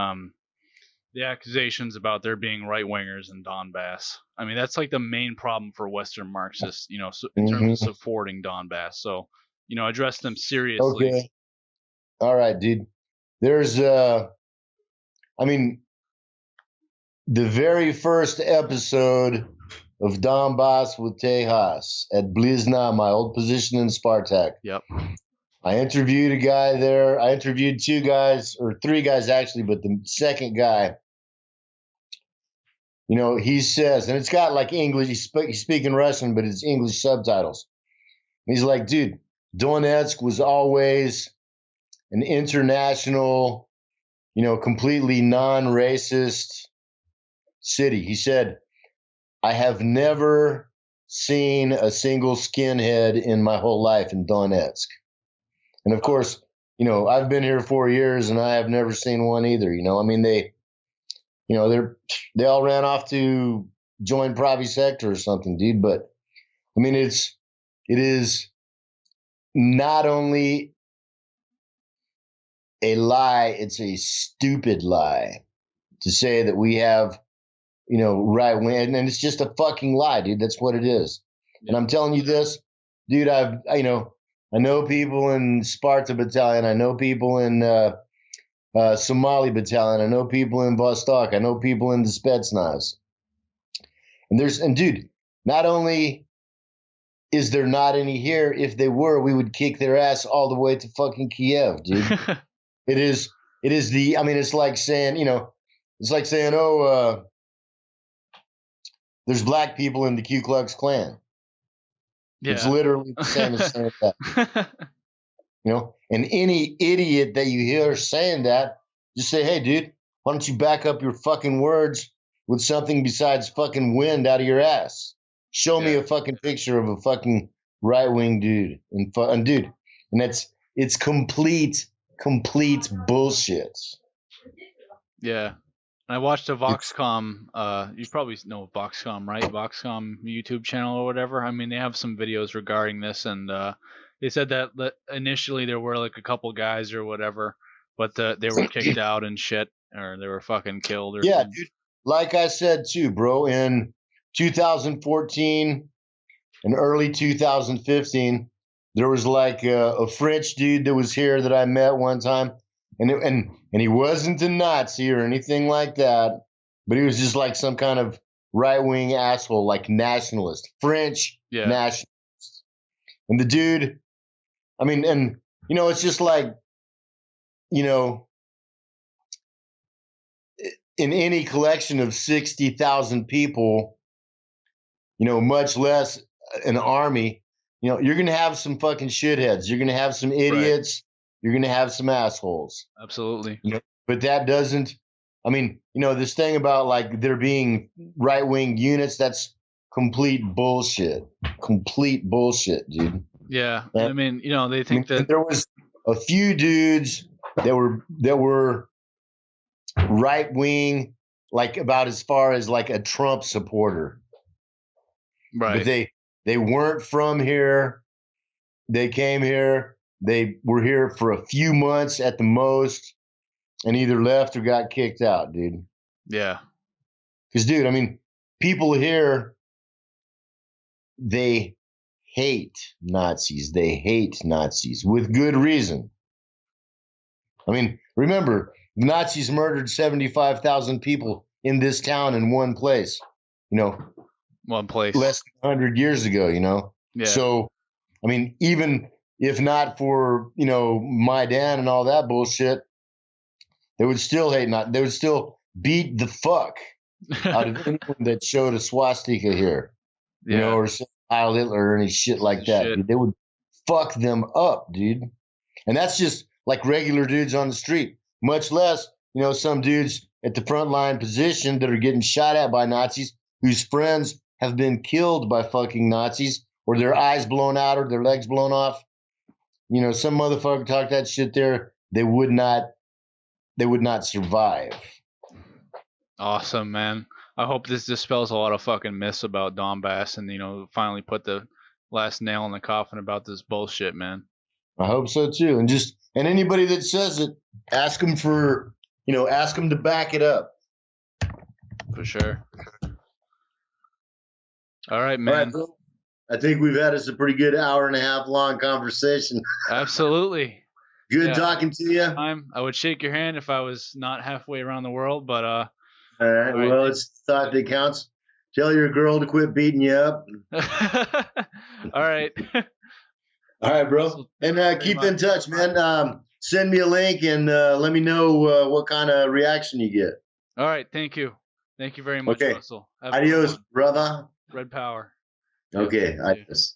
Speaker 1: accusations about there being right wingers in Donbass. I mean, that's like the main problem for Western Marxists, in terms of supporting Donbass. So, address them seriously.
Speaker 2: Okay. All right, dude. There's I mean, the very first episode of Donbass with Tejas at Blizna, my old position in Spartak.
Speaker 1: Yep.
Speaker 2: I interviewed a guy there. I interviewed two guys, or three guys actually, but the second guy, he says, and it's got like English, he's speaking Russian, but it's English subtitles. He's like, dude, Donetsk was always an international, completely non-racist city. He said, I have never seen a single skinhead in my whole life in Donetsk. And of course, I've been here 4 years and I have never seen one either. I mean, they all ran off to join Pravi Sector or something, dude. But I mean, it is not only a lie, it's a stupid lie to say that we have, right wing, and it's just a fucking lie, dude. That's what it is. Yeah. And I'm telling you this, dude. I know people in Sparta Battalion. I know people in Somali Battalion. I know people in Vostok. I know people in the Spetsnaz. And dude, not only is there not any here, if they were, we would kick their ass all the way to fucking Kiev, dude. It is it's like saying, oh, there's black people in the Ku Klux Klan. Yeah. It's literally the same as saying that. And any idiot that you hear saying that, just say, hey, dude, why don't you back up your fucking words with something besides fucking wind out of your ass? Show me a fucking picture of a fucking right-wing dude. And it's complete bullshit.
Speaker 1: Yeah. I watched a Voxcom, you probably know Voxcom, right? Voxcom YouTube channel or whatever. I mean, they have some videos regarding this, and they said that initially there were like a couple guys or whatever, but they were kicked out and shit, or they were fucking killed or something.
Speaker 2: Dude. Like I said too, bro, in 2014 and early 2015, there was like a French dude that was here that I met one time, and he wasn't a Nazi or anything like that, but he was just like some kind of right-wing asshole, like nationalist, French nationalist. And the dude, I mean, and it's just like, in any collection of 60,000 people, much less an army, you're going to have some fucking shitheads. You're going to have some idiots. Right. You're going to have some assholes.
Speaker 1: Absolutely.
Speaker 2: But that doesn't, I mean, this thing about like there being right-wing units, that's complete bullshit. Complete bullshit, dude.
Speaker 1: Yeah. I mean, they think that
Speaker 2: there was a few dudes that were right-wing, like about as far as like a Trump supporter.
Speaker 1: Right.
Speaker 2: But they weren't from here. They came here. They were here for a few months at the most and either left or got kicked out, dude.
Speaker 1: Yeah.
Speaker 2: Because, dude, I mean, people here, they hate Nazis. They hate Nazis with good reason. I mean, remember, the Nazis murdered 75,000 people in this town in one place,
Speaker 1: one place
Speaker 2: less than 100 years ago,
Speaker 1: Yeah.
Speaker 2: So, I mean, even if not for, Maidan and all that bullshit, they would still hate not. They would still beat the fuck out of anyone that showed a swastika here,
Speaker 1: Yeah.
Speaker 2: or Heil Hitler or any shit like that.
Speaker 1: Shit.
Speaker 2: Dude. They would fuck them up, dude. And that's just like regular dudes on the street, much less, some dudes at the front line position that are getting shot at by Nazis, whose friends have been killed by fucking Nazis, or their eyes blown out or their legs blown off. Some motherfucker talk that shit there, they would not survive.
Speaker 1: Awesome, man. I hope this dispels a lot of fucking myths about Donbass and, finally put the last nail in the coffin about this bullshit, man.
Speaker 2: I hope so too. And anybody that says it, ask them to back it up.
Speaker 1: For sure. All right, man.
Speaker 2: All right, I think we've had us a pretty good hour and a half long conversation.
Speaker 1: Absolutely.
Speaker 2: Good talking to you.
Speaker 1: I would shake your hand if I was not halfway around the world, but
Speaker 2: all right. Well, it's the thought that counts. Tell your girl to quit beating you up.
Speaker 1: All right.
Speaker 2: All right, bro. And keep in touch, man. Send me a link and let me know what kind of reaction you get.
Speaker 1: All right. Thank you. Thank you very much, Russell.
Speaker 2: Adios, brother.
Speaker 1: Red power.
Speaker 2: Okay. Adios.